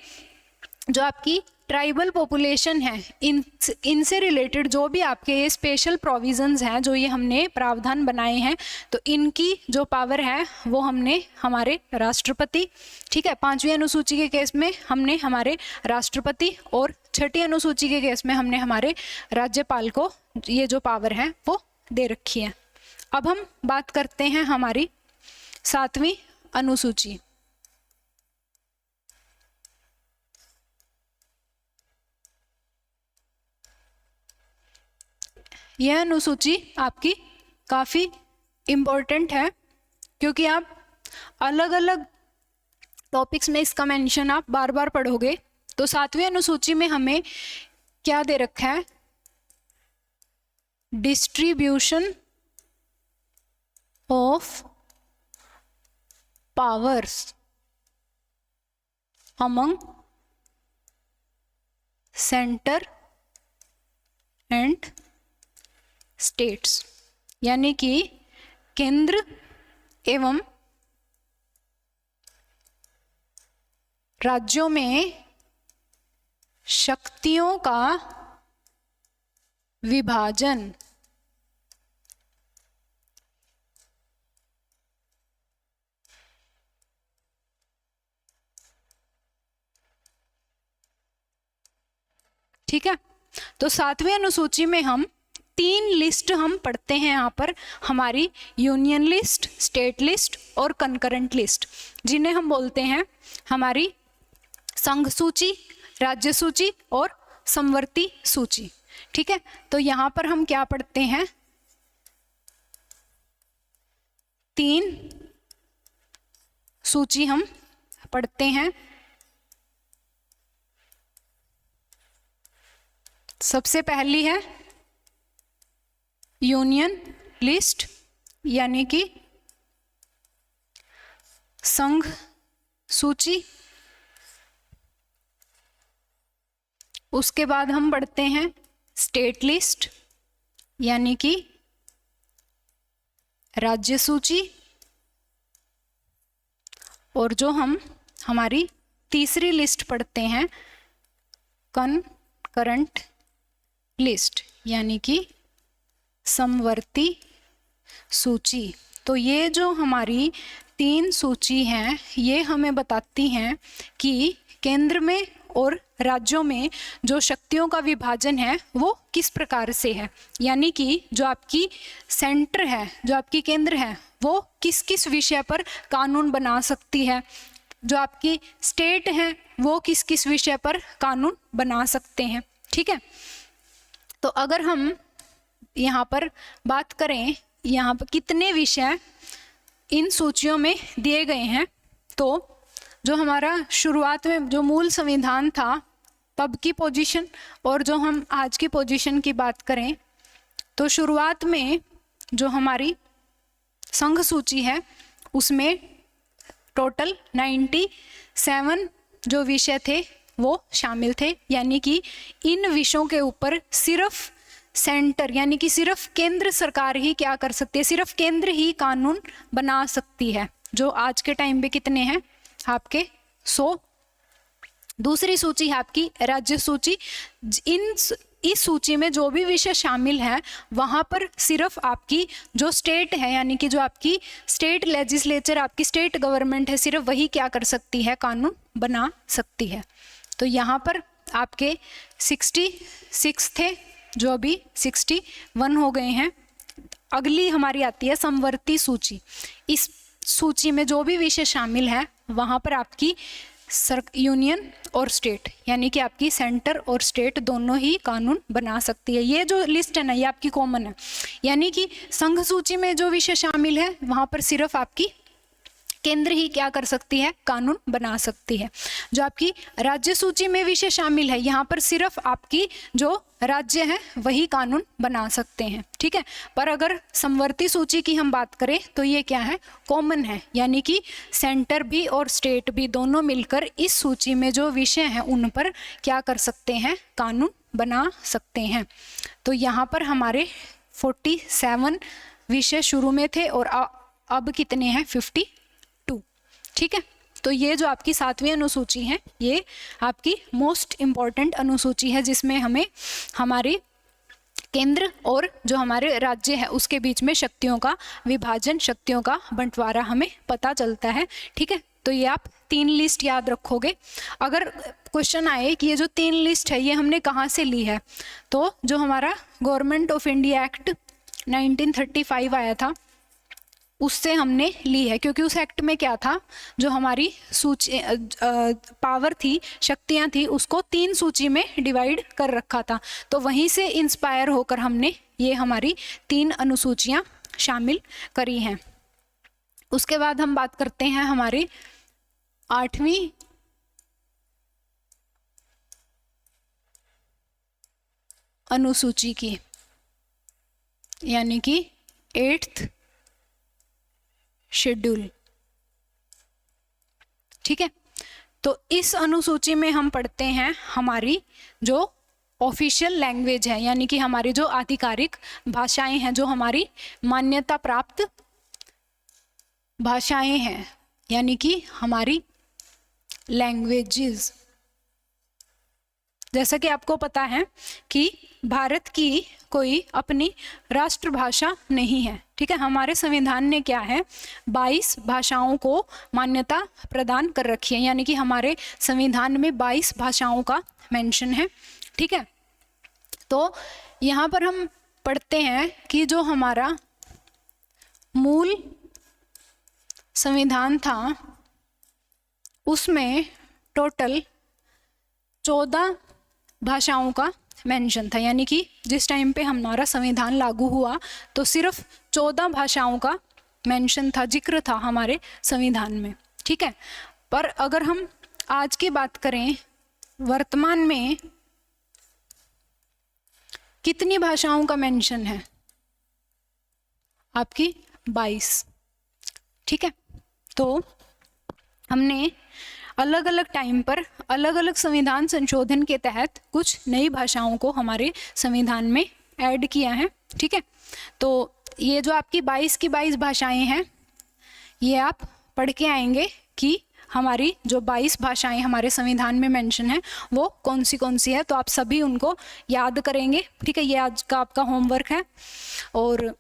जो आपकी ट्राइबल पॉपुलेशन है, इनसे रिलेटेड जो भी आपके ये स्पेशल प्रोविजंस हैं, जो ये हमने प्रावधान बनाए हैं, तो इनकी जो पावर है वो हमने हमारे राष्ट्रपति, ठीक है, 5वीं अनुसूची के केस में हमने हमारे राष्ट्रपति और 6ठी अनुसूची के केस में हमने हमारे राज्यपाल को ये जो पावर है वो दे रखी है। अब हम बात करते हैं हमारी 7वीं अनुसूची। यह अनुसूची आपकी काफ़ी इम्पोर्टेंट है, क्योंकि आप अलग अलग टॉपिक्स में इसका मेंशन आप बार बार पढ़ोगे। तो 7वीं अनुसूची में हमें क्या दे रखा है? Distribution of powers among centre and states, यानी कि केंद्र एवं राज्यों में शक्तियों का विभाजन। ठीक है, तो 7वीं अनुसूची में हम 3 लिस्ट हम पढ़ते हैं यहाँ पर, हमारी यूनियन लिस्ट, स्टेट लिस्ट और कंकरेंट लिस्ट, जिन्हें हम बोलते हैं हमारी संघ सूची, राज्य सूची और समवर्ती सूची। ठीक है, तो यहाँ पर हम क्या पढ़ते हैं? 3 सूची हम पढ़ते हैं। सबसे पहली है यूनियन लिस्ट, यानी कि संघ सूची। उसके बाद हम पढ़ते हैं स्टेट लिस्ट, यानी कि राज्य सूची। और जो हम हमारी तीसरी लिस्ट पढ़ते हैं कंकरेंट लिस्ट, यानी कि समवर्ती सूची। तो ये जो हमारी 3 सूची हैं, ये हमें बताती हैं कि केंद्र में और राज्यों में जो शक्तियों का विभाजन है वो किस प्रकार से है, यानी कि जो आपकी सेंटर है, जो आपकी केंद्र है, वो किस किस विषय पर कानून बना सकती है, जो आपकी स्टेट है वो किस किस विषय पर कानून बना सकते हैं। ठीक है, तो अगर हम यहाँ पर बात करें, यहाँ पर कितने विषय इन सूचियों में दिए गए हैं, तो जो हमारा शुरुआत में जो मूल संविधान था तब की पोजीशन और जो हम आज की पोजीशन की बात करें, तो शुरुआत में जो हमारी संघ सूची है उसमें टोटल 97 जो विषय थे वो शामिल थे, यानी कि इन विषयों के ऊपर सिर्फ सेंटर, यानी कि सिर्फ केंद्र सरकार ही क्या कर सकती है, सिर्फ केंद्र ही कानून बना सकती है। जो आज के टाइम पे कितने हैं आपके 100। दूसरी सूची है आपकी राज्य सूची। इस सूची में जो भी विषय शामिल है वहाँ पर सिर्फ आपकी जो स्टेट है, यानी कि जो आपकी स्टेट लेजिस्लेचर, आपकी स्टेट गवर्नमेंट है, सिर्फ वही क्या कर सकती है, कानून बना सकती है। तो यहाँ पर आपके 66 थे, जो अभी 61 हो गए हैं। अगली हमारी आती है समवर्ती सूची। इस सूची में जो भी विषय शामिल है वहाँ पर आपकी यूनियन और स्टेट, यानी कि आपकी सेंटर और स्टेट दोनों ही कानून बना सकती है। ये जो लिस्ट है ना, ये आपकी कॉमन है, यानी कि संघ सूची में जो विषय शामिल है वहाँ पर सिर्फ आपकी केंद्र ही क्या कर सकती है, कानून बना सकती है। जो आपकी राज्य सूची में विषय शामिल है, यहाँ पर सिर्फ आपकी जो राज्य है वही कानून बना सकते हैं। ठीक है, पर अगर समवर्ती सूची की हम बात करें तो ये क्या है, कॉमन है, यानी कि सेंटर भी और स्टेट भी दोनों मिलकर इस सूची में जो विषय हैं उन पर क्या कर सकते हैं, कानून बना सकते हैं। तो यहाँ पर हमारे 47 विषय शुरू में थे और अब कितने हैं, 52। ठीक है, तो ये जो आपकी 7वीं अनुसूची है ये आपकी मोस्ट इम्पॉर्टेंट अनुसूची है, जिसमें हमें हमारे केंद्र और जो हमारे राज्य है उसके बीच में शक्तियों का विभाजन, शक्तियों का बंटवारा हमें पता चलता है। ठीक है, तो ये आप 3 लिस्ट याद रखोगे। अगर क्वेश्चन आए कि ये जो 3 लिस्ट है ये हमने कहाँ से ली है, तो जो हमारा गवर्नमेंट ऑफ इंडिया एक्ट 1935 आया था उससे हमने ली है, क्योंकि उस एक्ट में क्या था, जो हमारी सूची पावर थी, शक्तियां थी, उसको 3 सूची में डिवाइड कर रखा था। तो वहीं से इंस्पायर होकर हमने ये हमारी 3 अनुसूचियां शामिल करी हैं। उसके बाद हम बात करते हैं हमारी 8वीं अनुसूची की, यानी कि 8th शेड्यूल। ठीक है, तो इस अनुसूची में हम पढ़ते हैं हमारी जो ऑफिशियल लैंग्वेज है, यानी कि हमारी जो आधिकारिक भाषाएं हैं, जो हमारी मान्यता प्राप्त भाषाएं हैं, यानी कि हमारी लैंग्वेजेस। जैसा कि आपको पता है कि भारत की कोई अपनी राष्ट्रभाषा नहीं है। ठीक है, हमारे संविधान ने क्या है, 22 भाषाओं को मान्यता प्रदान कर रखी है, यानी कि हमारे संविधान में 22 भाषाओं का मेंशन है। ठीक है, तो यहाँ पर हम पढ़ते हैं कि जो हमारा मूल संविधान था उसमें टोटल 14 भाषाओं का मेंशन था, यानी कि जिस टाइम पे हमारा संविधान लागू हुआ तो सिर्फ 14 भाषाओं का मेंशन था, जिक्र था हमारे संविधान में। ठीक है, पर अगर हम आज की बात करें, वर्तमान में कितनी भाषाओं का मेंशन है, आपकी 22। ठीक है, तो हमने अलग अलग टाइम पर अलग अलग संविधान संशोधन के तहत कुछ नई भाषाओं को हमारे संविधान में ऐड किया है। ठीक है, तो ये जो आपकी 22 की 22 भाषाएं हैं, ये आप पढ़ के आएंगे कि हमारी जो 22 भाषाएं हमारे संविधान में मेंशन है वो कौन सी है, तो आप सभी उनको याद करेंगे। ठीक है, ये आज का आपका होमवर्क है। और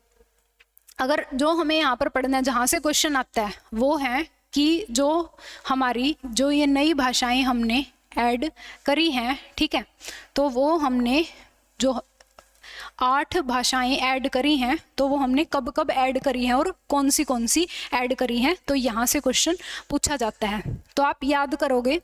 अगर जो हमें यहाँ पर पढ़ना है, जहाँ से क्वेश्चन आता है, वो है कि जो हमारी जो ये नई भाषाएं हमने ऐड करी हैं, ठीक है, तो वो हमने जो 8 भाषाएं ऐड करी हैं, तो वो हमने कब कब ऐड करी हैं और कौन सी ऐड करी हैं, तो यहाँ से क्वेश्चन पूछा जाता है। तो आप याद करोगे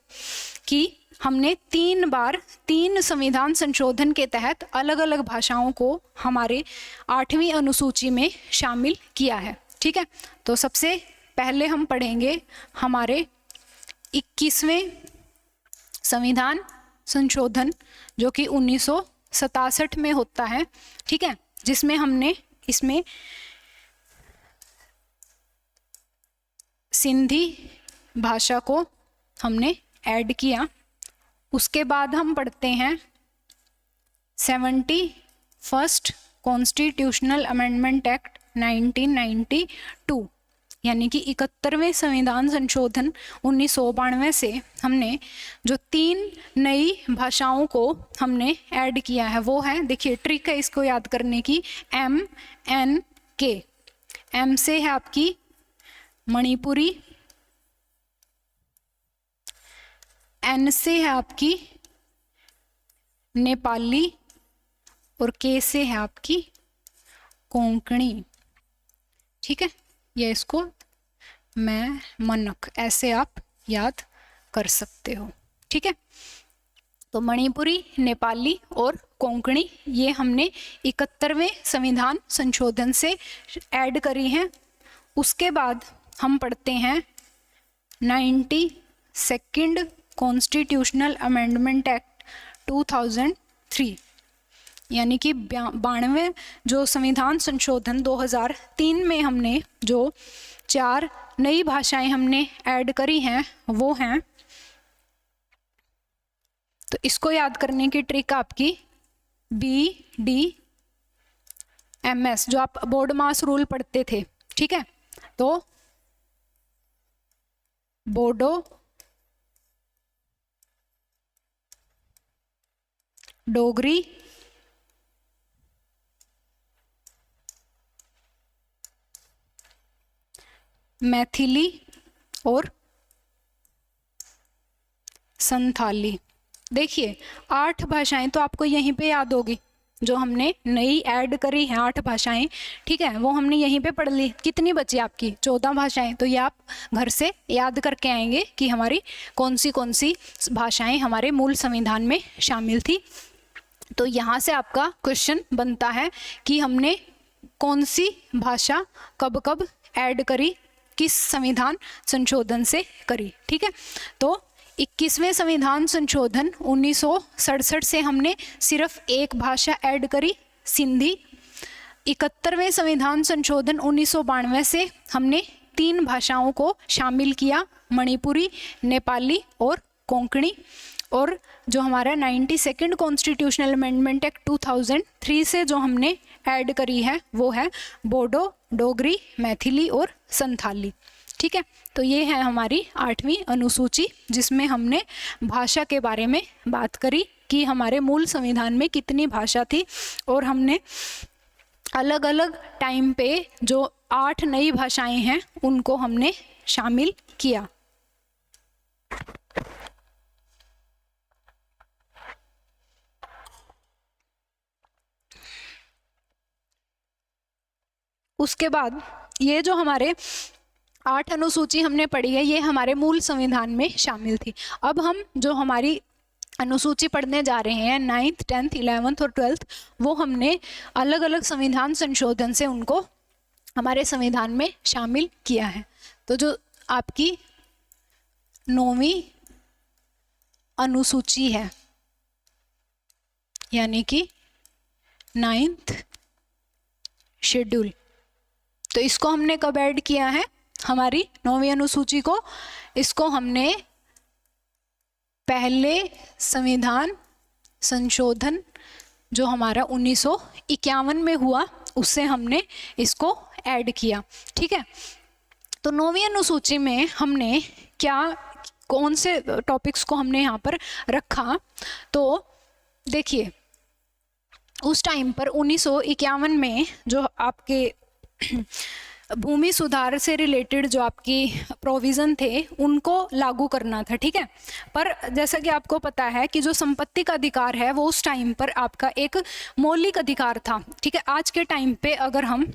कि हमने 3 बार 3 संविधान संशोधन के तहत अलग अलग भाषाओं को हमारे 8वीं अनुसूची में शामिल किया है। ठीक है, तो सबसे पहले हम पढ़ेंगे हमारे 21वें संविधान संशोधन, जो कि 1967 में होता है। ठीक है, जिसमें हमने इसमें सिंधी भाषा को हमने ऐड किया। उसके बाद हम पढ़ते हैं 71st कॉन्स्टिट्यूशनल अमेंडमेंट एक्ट 1992, यानी कि 71वें संविधान संशोधन 1992 से हमने जो 3 नई भाषाओं को हमने ऐड किया है, वो है, देखिए ट्रिक है इसको याद करने की, MNK। M से है आपकी मणिपुरी, N से है आपकी नेपाली और K से है आपकी कोंकणी। ठीक है, ये इसको मैं मनक ऐसे आप याद कर सकते हो। ठीक है, तो मणिपुरी, नेपाली और कोंकणी ये हमने 71वें संविधान संशोधन से ऐड करी हैं। उसके बाद हम पढ़ते हैं 92nd कॉन्स्टिट्यूशनल अमेंडमेंट एक्ट 2003, यानी कि 92वें जो संविधान संशोधन 2003 में हमने जो 4 नई भाषाएं हमने ऐड करी हैं, वो हैं, तो इसको याद करने की ट्रिक आपकी BDMS, जो आप बोर्ड मास रूल पढ़ते थे। ठीक है, तो बोडो, डोगरी, मैथिली और संथाली। देखिए 8 भाषाएं तो आपको यहीं पे याद होगी, जो हमने नई ऐड करी हैं 8 भाषाएं, ठीक है, वो हमने यहीं पे पढ़ ली। कितनी बची आपकी? 14 भाषाएं। तो ये आप घर से याद करके आएंगे कि हमारी कौन सी भाषाएं हमारे मूल संविधान में शामिल थी। तो यहाँ से आपका क्वेश्चन बनता है कि हमने कौन सी भाषा कब कब ऐड करी, किस संविधान संशोधन से करी, ठीक है। तो 21वें संविधान संशोधन 1967 से हमने सिर्फ एक भाषा ऐड करी, सिंधी। 71वें संविधान संशोधन 1992 से हमने 3 भाषाओं को शामिल किया, मणिपुरी, नेपाली और कोंकणी। और जो हमारा 92nd कॉन्स्टिट्यूशनल अमेंडमेंट एक्ट 2003 से जो हमने ऐड करी है वो है बोडो, डोगरी, मैथिली और संथाली, ठीक है। तो ये है हमारी 8वीं अनुसूची, जिसमें हमने भाषा के बारे में बात करी कि हमारे मूल संविधान में कितनी भाषा थी, और हमने अलग अलग टाइम पे जो 8 नई भाषाएं हैं उनको हमने शामिल किया। उसके बाद ये जो हमारे 8 अनुसूची हमने पढ़ी है, ये हमारे मूल संविधान में शामिल थी। अब हम जो हमारी अनुसूची पढ़ने जा रहे हैं 9th, 10th, 11th और 12th, वो हमने अलग अलग संविधान संशोधन से उनको हमारे संविधान में शामिल किया है। तो जो आपकी 9वीं अनुसूची है, यानी कि 9th शेड्यूल, तो इसको हमने कब ऐड किया है? हमारी 9वीं अनुसूची को, इसको हमने पहले संविधान संशोधन जो हमारा 1951 में हुआ, उससे हमने इसको ऐड किया, ठीक है। तो 9वीं अनुसूची में हमने क्या, कौन से टॉपिक्स को हमने यहाँ पर रखा? तो देखिए उस टाइम पर 1951 में जो आपके भूमि सुधार से रिलेटेड जो आपकी प्रोविज़न थे उनको लागू करना था, ठीक है। पर जैसा कि आपको पता है कि जो संपत्ति का अधिकार है वो उस टाइम पर आपका एक मौलिक अधिकार था, ठीक है। आज के टाइम पे अगर हम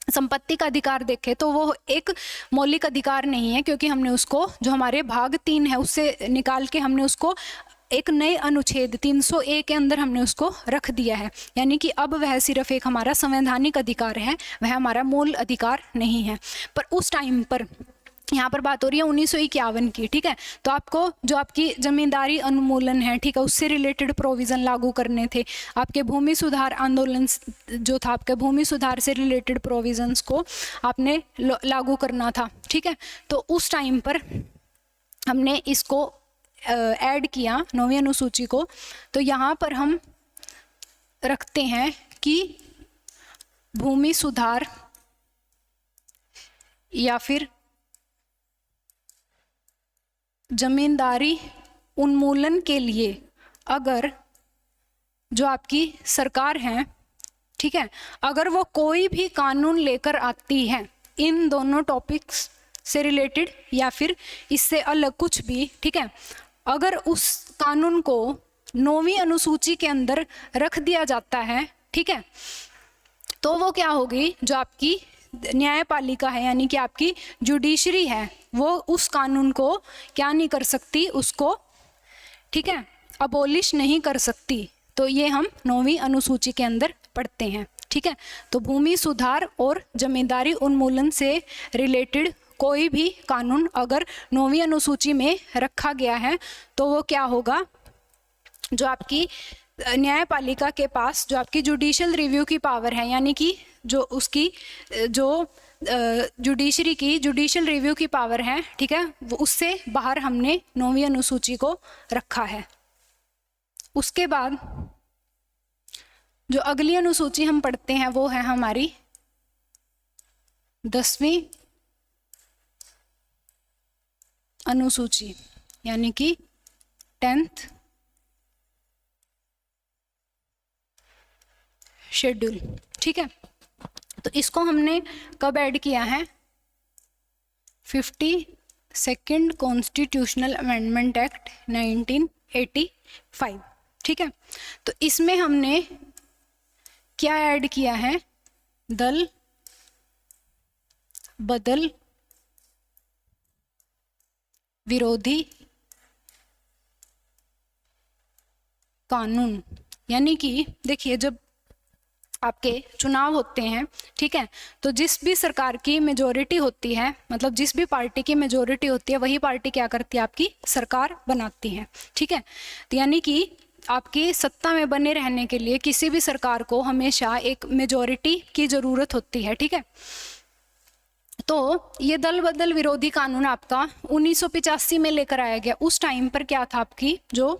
संपत्ति का अधिकार देखें तो वो एक मौलिक अधिकार नहीं है, क्योंकि हमने उसको जो हमारे भाग 3 है उससे निकाल के हमने उसको एक नए अनुच्छेद 301 के अंदर हमने उसको रख दिया है, यानी कि अब वह सिर्फ एक हमारा संवैधानिक अधिकार है, वह हमारा मूल अधिकार नहीं है। पर उस टाइम पर यहाँ पर बात हो रही है 1951 की, ठीक है। तो आपको जो आपकी जमींदारी अनुमूलन है, ठीक है, उससे रिलेटेड प्रोविज़न लागू करने थे। आपके भूमि सुधार आंदोलन जो था, आपके भूमि सुधार से रिलेटेड प्रोविज़न्स को आपने लागू करना था, ठीक है। तो उस टाइम पर हमने इसको ऐड किया 9वीं अनुसूची को। तो यहाँ पर हम रखते हैं कि भूमि सुधार या फिर जमींदारी उन्मूलन के लिए अगर जो आपकी सरकार है, ठीक है, अगर वो कोई भी कानून लेकर आती है इन दोनों टॉपिक्स से रिलेटेड या फिर इससे अलग कुछ भी, ठीक है, अगर उस कानून को 9वीं अनुसूची के अंदर रख दिया जाता है, ठीक है, तो वो क्या होगी, जो आपकी न्यायपालिका है यानी कि आपकी जुडिशरी है, वो उस कानून को क्या नहीं कर सकती, उसको, ठीक है, अबोलिश नहीं कर सकती। तो ये हम 9वीं अनुसूची के अंदर पढ़ते हैं, ठीक है। तो भूमि सुधार और जमींदारी उन्मूलन से रिलेटेड कोई भी कानून अगर 9वीं अनुसूची में रखा गया है तो वो क्या होगा, जो आपकी न्यायपालिका के पास जो आपकी जुडिशियल रिव्यू की पावर है, यानी कि जो उसकी जो जुडिशरी की जुडिशियल रिव्यू की पावर है, ठीक है, वो उससे बाहर हमने 9वीं अनुसूची को रखा है। उसके बाद जो अगली अनुसूची हम पढ़ते हैं वो है हमारी 10वीं अनुसूची यानी कि 10th शेड्यूल। ठीक है, तो इसको हमने कब ऐड किया है? 52nd constitutional amendment act 1985। ठीक है, तो इसमें हमने क्या ऐड किया है? दल बदल विरोधी कानून। यानी कि देखिए, जब आपके चुनाव होते हैं, ठीक है, तो जिस भी सरकार की मेजोरिटी होती है, मतलब जिस भी पार्टी की मेजोरिटी होती है, वही पार्टी क्या करती है? आपकी सरकार बनाती है। ठीक है, तो यानी कि आपकी सत्ता में बने रहने के लिए किसी भी सरकार को हमेशा एक मेजोरिटी की जरूरत होती है। ठीक है, तो ये दल बदल विरोधी कानून आपका 1985 में लेकर आया गया। उस टाइम पर क्या था? आपकी जो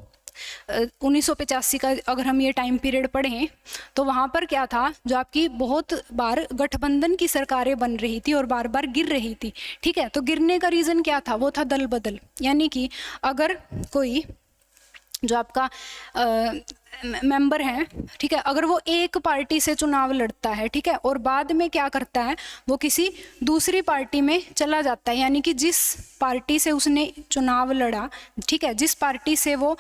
1985 का अगर हम ये टाइम पीरियड पढ़ें तो वहाँ पर क्या था? जो आपकी बहुत बार गठबंधन की सरकारें बन रही थी और बार बार गिर रही थी। ठीक है, तो गिरने का रीज़न क्या था? वो था दल बदल। यानी कि अगर कोई जो आपका मेंबर है, ठीक है, अगर वो एक पार्टी से चुनाव लड़ता है, ठीक है, और बाद में क्या करता है? वो किसी दूसरी पार्टी में चला जाता है, यानी कि जिस पार्टी से उसने चुनाव लड़ा, ठीक है, जिस पार्टी से वो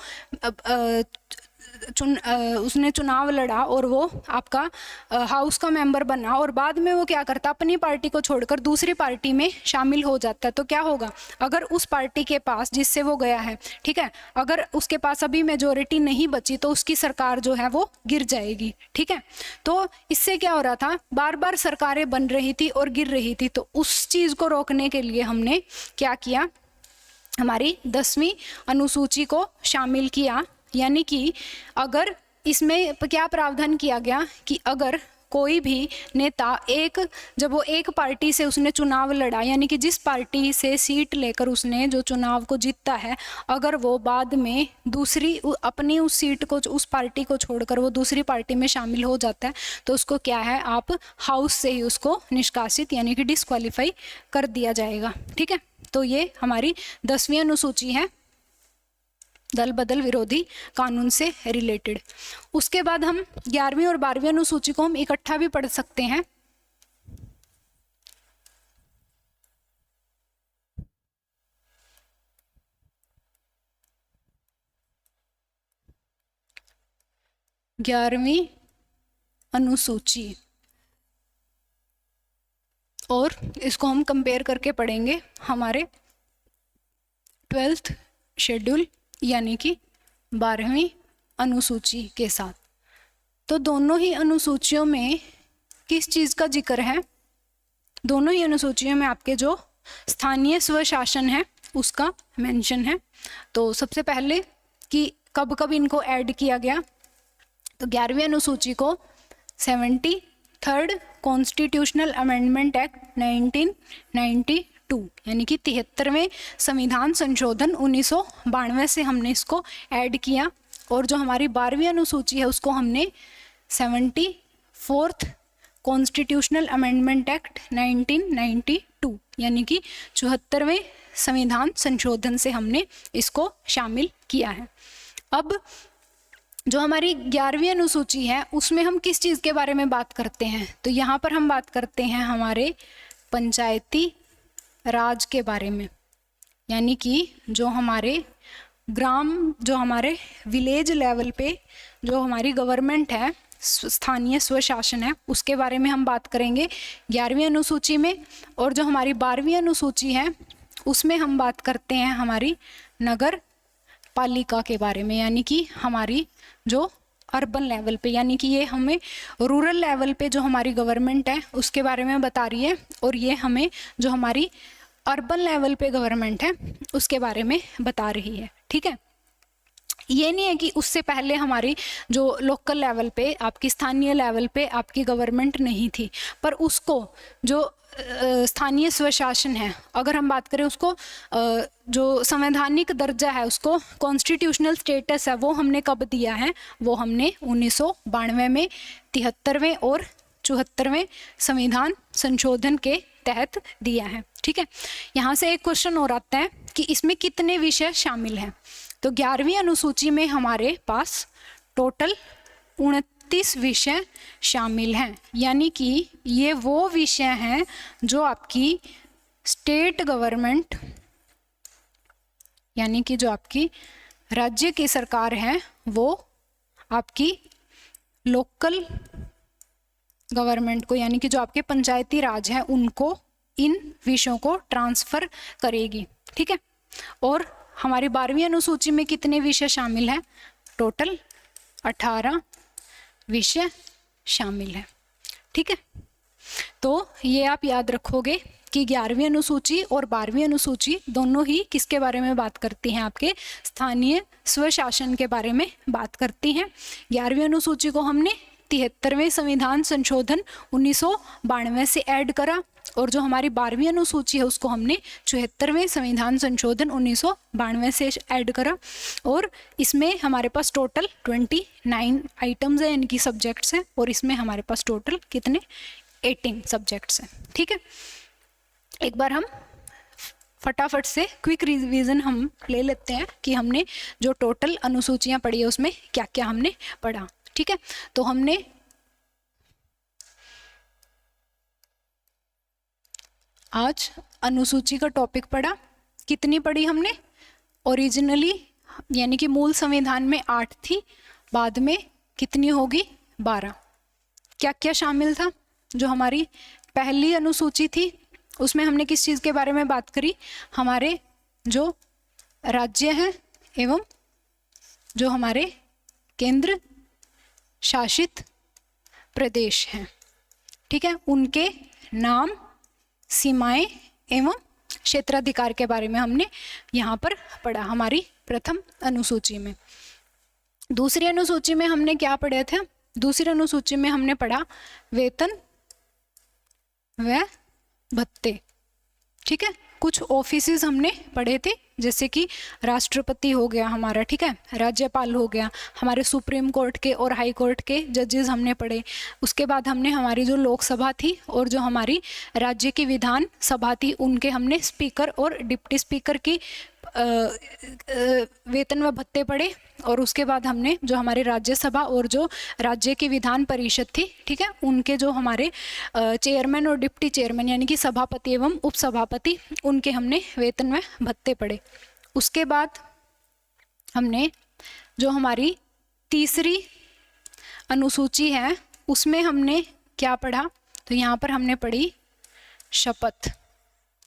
उसने चुनाव लड़ा और वो आपका हाउस का मेंबर बना, और बाद में वो क्या करता? अपनी पार्टी को छोड़कर दूसरी पार्टी में शामिल हो जाता है। तो क्या होगा? अगर उस पार्टी के पास जिससे वो गया है, ठीक है, अगर उसके पास अभी मेजोरिटी नहीं बची तो उसकी सरकार जो है वो गिर जाएगी। ठीक है, तो इससे क्या हो रहा था? बार बार सरकारें बन रही थी और गिर रही थी। तो उस चीज़ को रोकने के लिए हमने क्या किया? हमारी 10वीं अनुसूची को शामिल किया। यानी कि अगर इसमें क्या प्रावधान किया गया कि अगर कोई भी नेता जब वो एक पार्टी से उसने चुनाव लड़ा, यानी कि जिस पार्टी से सीट लेकर उसने जो चुनाव को जीता है, अगर वो बाद में दूसरी अपनी उस सीट को, उस पार्टी को छोड़कर वो दूसरी पार्टी में शामिल हो जाता है, तो उसको क्या है? आप हाउस से ही उसको निष्कासित यानी कि डिस्क्वालीफाई कर दिया जाएगा। ठीक है, तो ये हमारी 10वीं अनुसूची है दल बदल विरोधी कानून से रिलेटेड। उसके बाद हम 11वीं और 12वीं अनुसूची को हम इकट्ठा भी पढ़ सकते हैं। ग्यारहवीं अनुसूची, और इसको हम कंपेयर करके पढ़ेंगे हमारे 12th शेड्यूल यानी कि 12वीं अनुसूची के साथ। तो दोनों ही अनुसूचियों में किस चीज़ का जिक्र है? दोनों ही अनुसूचियों में आपके जो स्थानीय स्वशासन है उसका मेंशन है। तो सबसे पहले कि कब कब इनको ऐड किया गया, तो 11वीं अनुसूची को 73rd कॉन्स्टिट्यूशनल अमेंडमेंट एक्ट 1992 यानी कि 73वें संविधान संशोधन 1992 से हमने इसको ऐड किया। और जो हमारी 12वीं अनुसूची है उसको हमने 74th कॉन्स्टिट्यूशनल अमेंडमेंट एक्ट 1992 यानी कि 74वें संविधान संशोधन से हमने इसको शामिल किया है। अब जो हमारी 11वीं अनुसूची है उसमें हम किस चीज़ के बारे में बात करते हैं? तो यहाँ पर हम बात करते हैं हमारे पंचायती राज के बारे में। यानी कि जो हमारे जो हमारे विलेज लेवल पे जो हमारी गवर्नमेंट है, स्थानीय स्वशासन है, उसके बारे में हम बात करेंगे 11वीं अनुसूची में। और जो हमारी 12वीं अनुसूची है उसमें हम बात करते हैं हमारी नगर पालिका के बारे में, यानी कि हमारी जो अर्बन लेवल पे, यानी कि ये हमें रूरल लेवल पे जो हमारी गवर्नमेंट है उसके बारे में बता रही है, और ये हमें जो हमारी अर्बन लेवल पे गवर्नमेंट है उसके बारे में बता रही है। ठीक है, ये नहीं है कि उससे पहले हमारी जो लोकल लेवल पे, आपकी स्थानीय लेवल पे आपकी गवर्नमेंट नहीं थी, पर उसको जो स्थानीय स्वशासन है, अगर हम बात करें उसको जो संवैधानिक दर्जा है, उसको कॉन्स्टिट्यूशनल स्टेटस है, वो हमने कब दिया है? वो हमने 1992 में 73वें और 74वें संविधान संशोधन के तहत दिया है। ठीक है, यहाँ से एक क्वेश्चन और आता है कि इसमें कितने विषय शामिल हैं। तो 11वीं अनुसूची में हमारे पास टोटल 29 विषय शामिल हैं, यानी कि ये वो विषय हैं जो आपकी स्टेट गवर्नमेंट, यानी कि जो आपकी राज्य की सरकार है, वो आपकी लोकल गवर्नमेंट को, यानी कि जो आपके पंचायती राज हैं, उनको इन विषयों को ट्रांसफर करेगी। ठीक है। और हमारी 12वीं अनुसूची में कितने विषय शामिल हैं? टोटल 18 विषय शामिल हैं। ठीक है। तो ये आप याद रखोगे कि 11वीं अनुसूची और 12वीं अनुसूची दोनों ही किसके बारे में बात करती हैं? आपके स्थानीय स्वशासन के बारे में बात करती हैं। 11वीं अनुसूची को हमने 73वें संविधान संशोधन 1992 से ऐड करा, और जो हमारी 12वीं अनुसूची है उसको हमने 74वें संविधान संशोधन 1992 से ऐड करा। और इसमें हमारे पास टोटल 29 आइटम्स हैं, इनकी सब्जेक्ट्स हैं, और इसमें हमारे पास टोटल कितने? 18 सब्जेक्ट्स हैं। ठीक है। एक बार हम फटाफट से क्विक रिवीजन हम ले लेते हैं कि हमने जो टोटल अनुसूचियां पढ़ी है उसमें क्या क्या हमने पढ़ा। ठीक है। तो हमने आज अनुसूची का टॉपिक पढ़ा। कितनी पढ़ी हमने? ओरिजिनली यानी कि मूल संविधान में 8 थी, बाद में कितनी होगी? 12। क्या क्या शामिल था? जो हमारी पहली अनुसूची थी उसमें हमने किस चीज़ के बारे में बात करी? हमारे जो राज्य हैं एवं जो हमारे केंद्र शासित प्रदेश हैं, ठीक है, उनके नाम, सीमाएं एवं क्षेत्राधिकार के बारे में हमने यहाँ पर पढ़ा हमारी प्रथम अनुसूची में। दूसरी अनुसूची में हमने क्या पढ़े थे? दूसरी अनुसूची में हमने पढ़ा वेतन व भत्ते। ठीक है। कुछ ऑफिसेस हमने पढ़े थे, जैसे कि राष्ट्रपति हो गया हमारा, ठीक है, राज्यपाल हो गया, हमारे सुप्रीम कोर्ट के और हाई कोर्ट के जजेस हमने पढ़े। उसके बाद हमने हमारी जो लोकसभा थी और जो हमारी राज्य की विधान सभा थी, उनके हमने स्पीकर और डिप्टी स्पीकर की वेतन व भत्ते पढ़े। और उसके बाद हमने जो हमारे राज्यसभा और जो राज्य की विधान परिषद थी, ठीक है, उनके जो हमारे चेयरमैन और डिप्टी चेयरमैन यानी कि सभापति एवं उपसभापति, उनके हमने वेतन व भत्ते पढ़े। उसके बाद हमने जो हमारी तीसरी अनुसूची है उसमें हमने क्या पढ़ा? तो यहाँ पर हमने पढ़ी शपथ।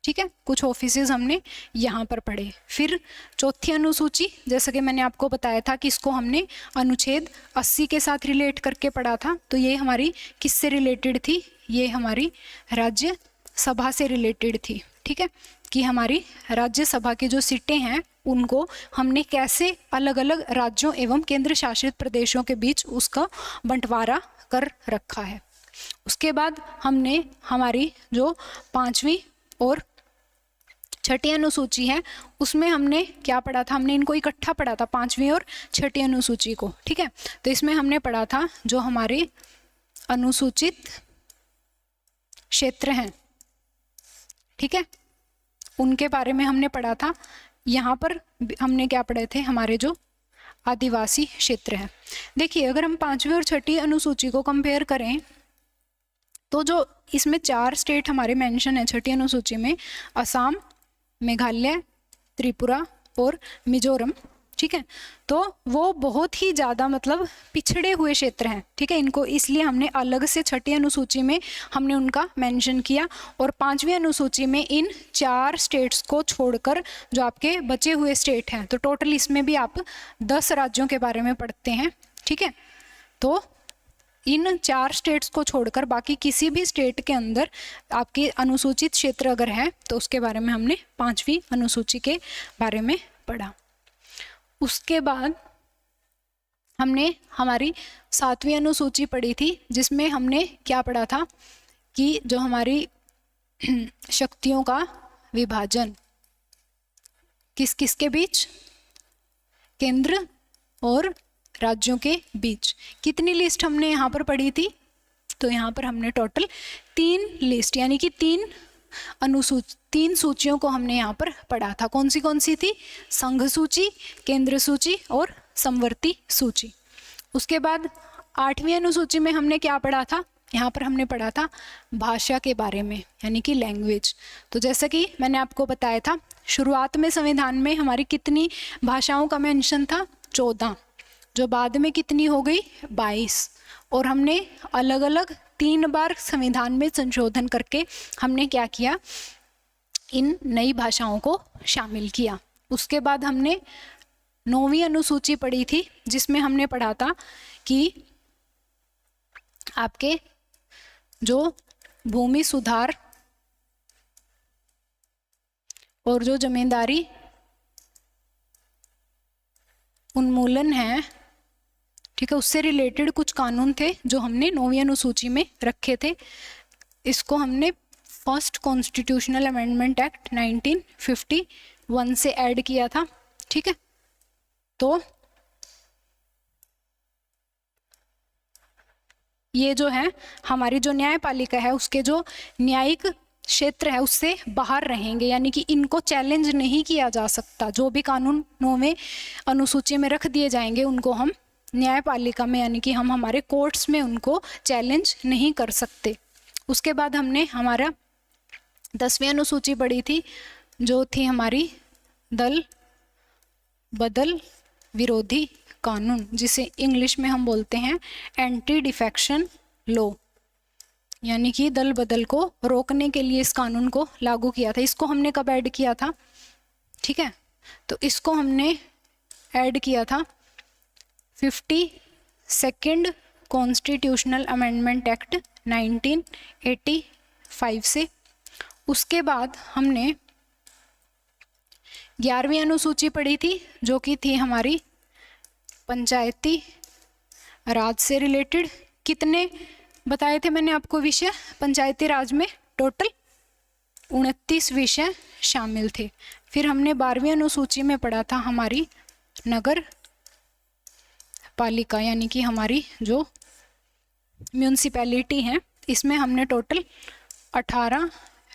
ठीक है। कुछ ऑफिसेज हमने यहाँ पर पढ़े। फिर चौथी अनुसूची, जैसा कि मैंने आपको बताया था कि इसको हमने अनुच्छेद 80 के साथ रिलेट करके पढ़ा था। तो ये हमारी किससे रिलेटेड थी? ये हमारी राज्य सभा से रिलेटेड थी। ठीक है, कि हमारी राज्यसभा की जो सीटें हैं उनको हमने कैसे अलग अलग राज्यों एवं केंद्र शासित प्रदेशों के बीच उसका बंटवारा कर रखा है। उसके बाद हमने हमारी जो 5वीं और 6ठी अनुसूची है उसमें हमने क्या पढ़ा था? हमने इनको इकट्ठा पढ़ा था, 5वीं और 6ठी अनुसूची को। ठीक है। तो इसमें हमने पढ़ा था जो हमारे अनुसूचित क्षेत्र हैं, ठीक है, उनके बारे में हमने पढ़ा था। यहाँ पर हमने क्या पढ़े थे? हमारे जो आदिवासी क्षेत्र है। देखिए, अगर हम 5वीं और 6ठी अनुसूची को कंपेयर करें तो जो इसमें 4 स्टेट हमारे मेंशन है 6ठी अनुसूची में, असम, मेघालय, त्रिपुरा और मिजोरम, ठीक है, तो वो बहुत ही ज़्यादा मतलब पिछड़े हुए क्षेत्र हैं। ठीक है, इनको इसलिए हमने अलग से 6ठी अनुसूची में हमने उनका मेंशन किया। और 5वीं अनुसूची में इन 4 स्टेट्स को छोड़कर जो आपके बचे हुए स्टेट हैं, तो टोटल इसमें भी आप 10 राज्यों के बारे में पढ़ते हैं। ठीक है, तो इन 4 स्टेट्स को छोड़कर बाकी किसी भी स्टेट के अंदर आपके अनुसूचित क्षेत्र अगर है तो उसके बारे में हमने 5वीं अनुसूची के बारे में पढ़ा। उसके बाद हमने हमारी 7वीं अनुसूची पढ़ी थी, जिसमें हमने क्या पढ़ा था कि जो हमारी शक्तियों का विभाजन किस किस के बीच? केंद्र और राज्यों के बीच। कितनी लिस्ट हमने यहाँ पर पढ़ी थी? तो यहाँ पर हमने टोटल 3 लिस्ट यानी कि 3 तीन सूचियों को हमने यहाँ पर पढ़ा था। कौन सी थी? संघ सूची, केंद्र सूची और समवर्ती सूची। उसके बाद 8वीं अनुसूची में हमने क्या पढ़ा था? यहाँ पर हमने पढ़ा था भाषा के बारे में, यानी कि लैंग्वेज। तो जैसा कि मैंने आपको बताया था, शुरुआत में संविधान में हमारी कितनी भाषाओं का मेंशन था? 14, जो बाद में कितनी हो गई? 22। और हमने अलग अलग 3 बार संविधान में संशोधन करके हमने क्या किया? इन नई भाषाओं को शामिल किया। उसके बाद हमने 9वीं अनुसूची पढ़ी थी, जिसमें हमने पढ़ा था कि आपके जो भूमि सुधार और जो जमींदारी उन्मूलन है, ठीक है, उससे रिलेटेड कुछ कानून थे जो हमने 9वीं अनुसूची में रखे थे। इसको हमने फर्स्ट कॉन्स्टिट्यूशनल अमेंडमेंट एक्ट 1951 से ऐड किया था, ठीक है। तो ये जो है हमारी जो न्यायपालिका है, उसके जो न्यायिक क्षेत्र है उससे बाहर रहेंगे, यानी कि इनको चैलेंज नहीं किया जा सकता। जो भी कानून 9वें अनुसूची में रख दिए जाएंगे उनको हम न्यायपालिका में, यानी कि हम हमारे कोर्ट्स में उनको चैलेंज नहीं कर सकते। उसके बाद हमने हमारा 10वीं अनुसूची पढ़ी थी, जो थी हमारी दल बदल विरोधी कानून, जिसे इंग्लिश में हम बोलते हैं एंटी डिफेक्शन लॉ, यानी कि दल बदल को रोकने के लिए इस कानून को लागू किया था। इसको हमने कब ऐड किया था? ठीक है, तो इसको हमने ऐड किया था 52nd कॉन्स्टिट्यूशनल अमेंडमेंट एक्ट 1985 से। उसके बाद हमने 11वीं अनुसूची पढ़ी थी, जो कि थी हमारी पंचायती राज से रिलेटेड। कितने बताए थे मैंने आपको विषय पंचायती राज में? टोटल 29 विषय शामिल थे। फिर हमने 12वीं अनुसूची में पढ़ा था हमारी नगर पालिका, यानी कि हमारी जो म्यूनसिपैलिटी है, इसमें हमने टोटल 18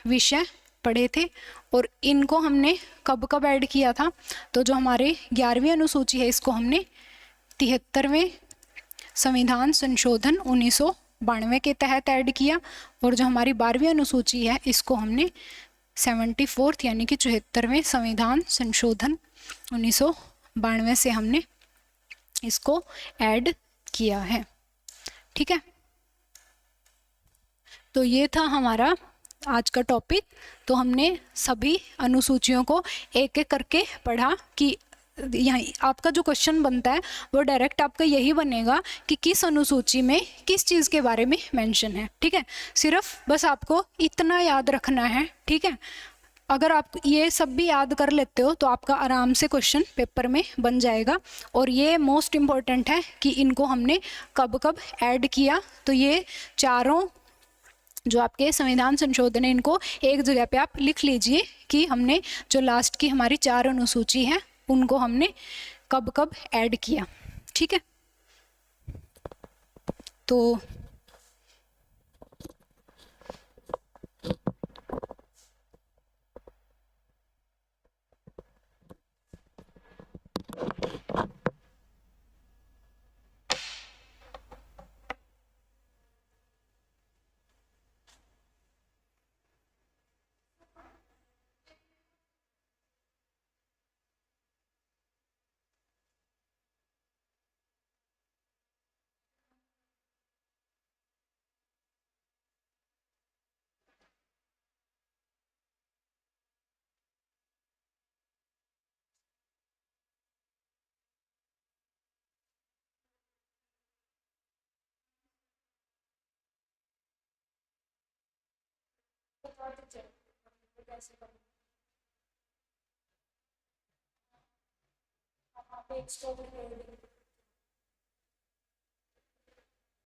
विषय पढ़े थे। और इनको हमने कब कब ऐड किया था? तो जो हमारे 11वीं अनुसूची है, इसको हमने 73वें संविधान संशोधन 1992 के तहत ऐड किया। और जो हमारी 12वीं अनुसूची है, इसको हमने 74th यानी कि 74वें संविधान संशोधन 1992 से हमने इसको ऐड किया है, ठीक है। तो ये था हमारा आज का टॉपिक। तो हमने सभी अनुसूचियों को एक एक करके पढ़ा कि यहाँ आपका जो क्वेश्चन बनता है वो डायरेक्ट आपका यही बनेगा कि किस अनुसूची में किस चीज़ के बारे में मेंशन है, ठीक है। सिर्फ बस आपको इतना याद रखना है, ठीक है। अगर आप ये सब भी याद कर लेते हो तो आपका आराम से क्वेश्चन पेपर में बन जाएगा। और ये मोस्ट इम्पॉर्टेंट है कि इनको हमने कब कब ऐड किया। तो ये चारों जो आपके संविधान संशोधन है, इनको एक जगह पे आप लिख लीजिए कि हमने जो लास्ट की हमारी 4 अनुसूची है उनको हमने कब कब ऐड किया, ठीक है। तो आप एक स्टोरी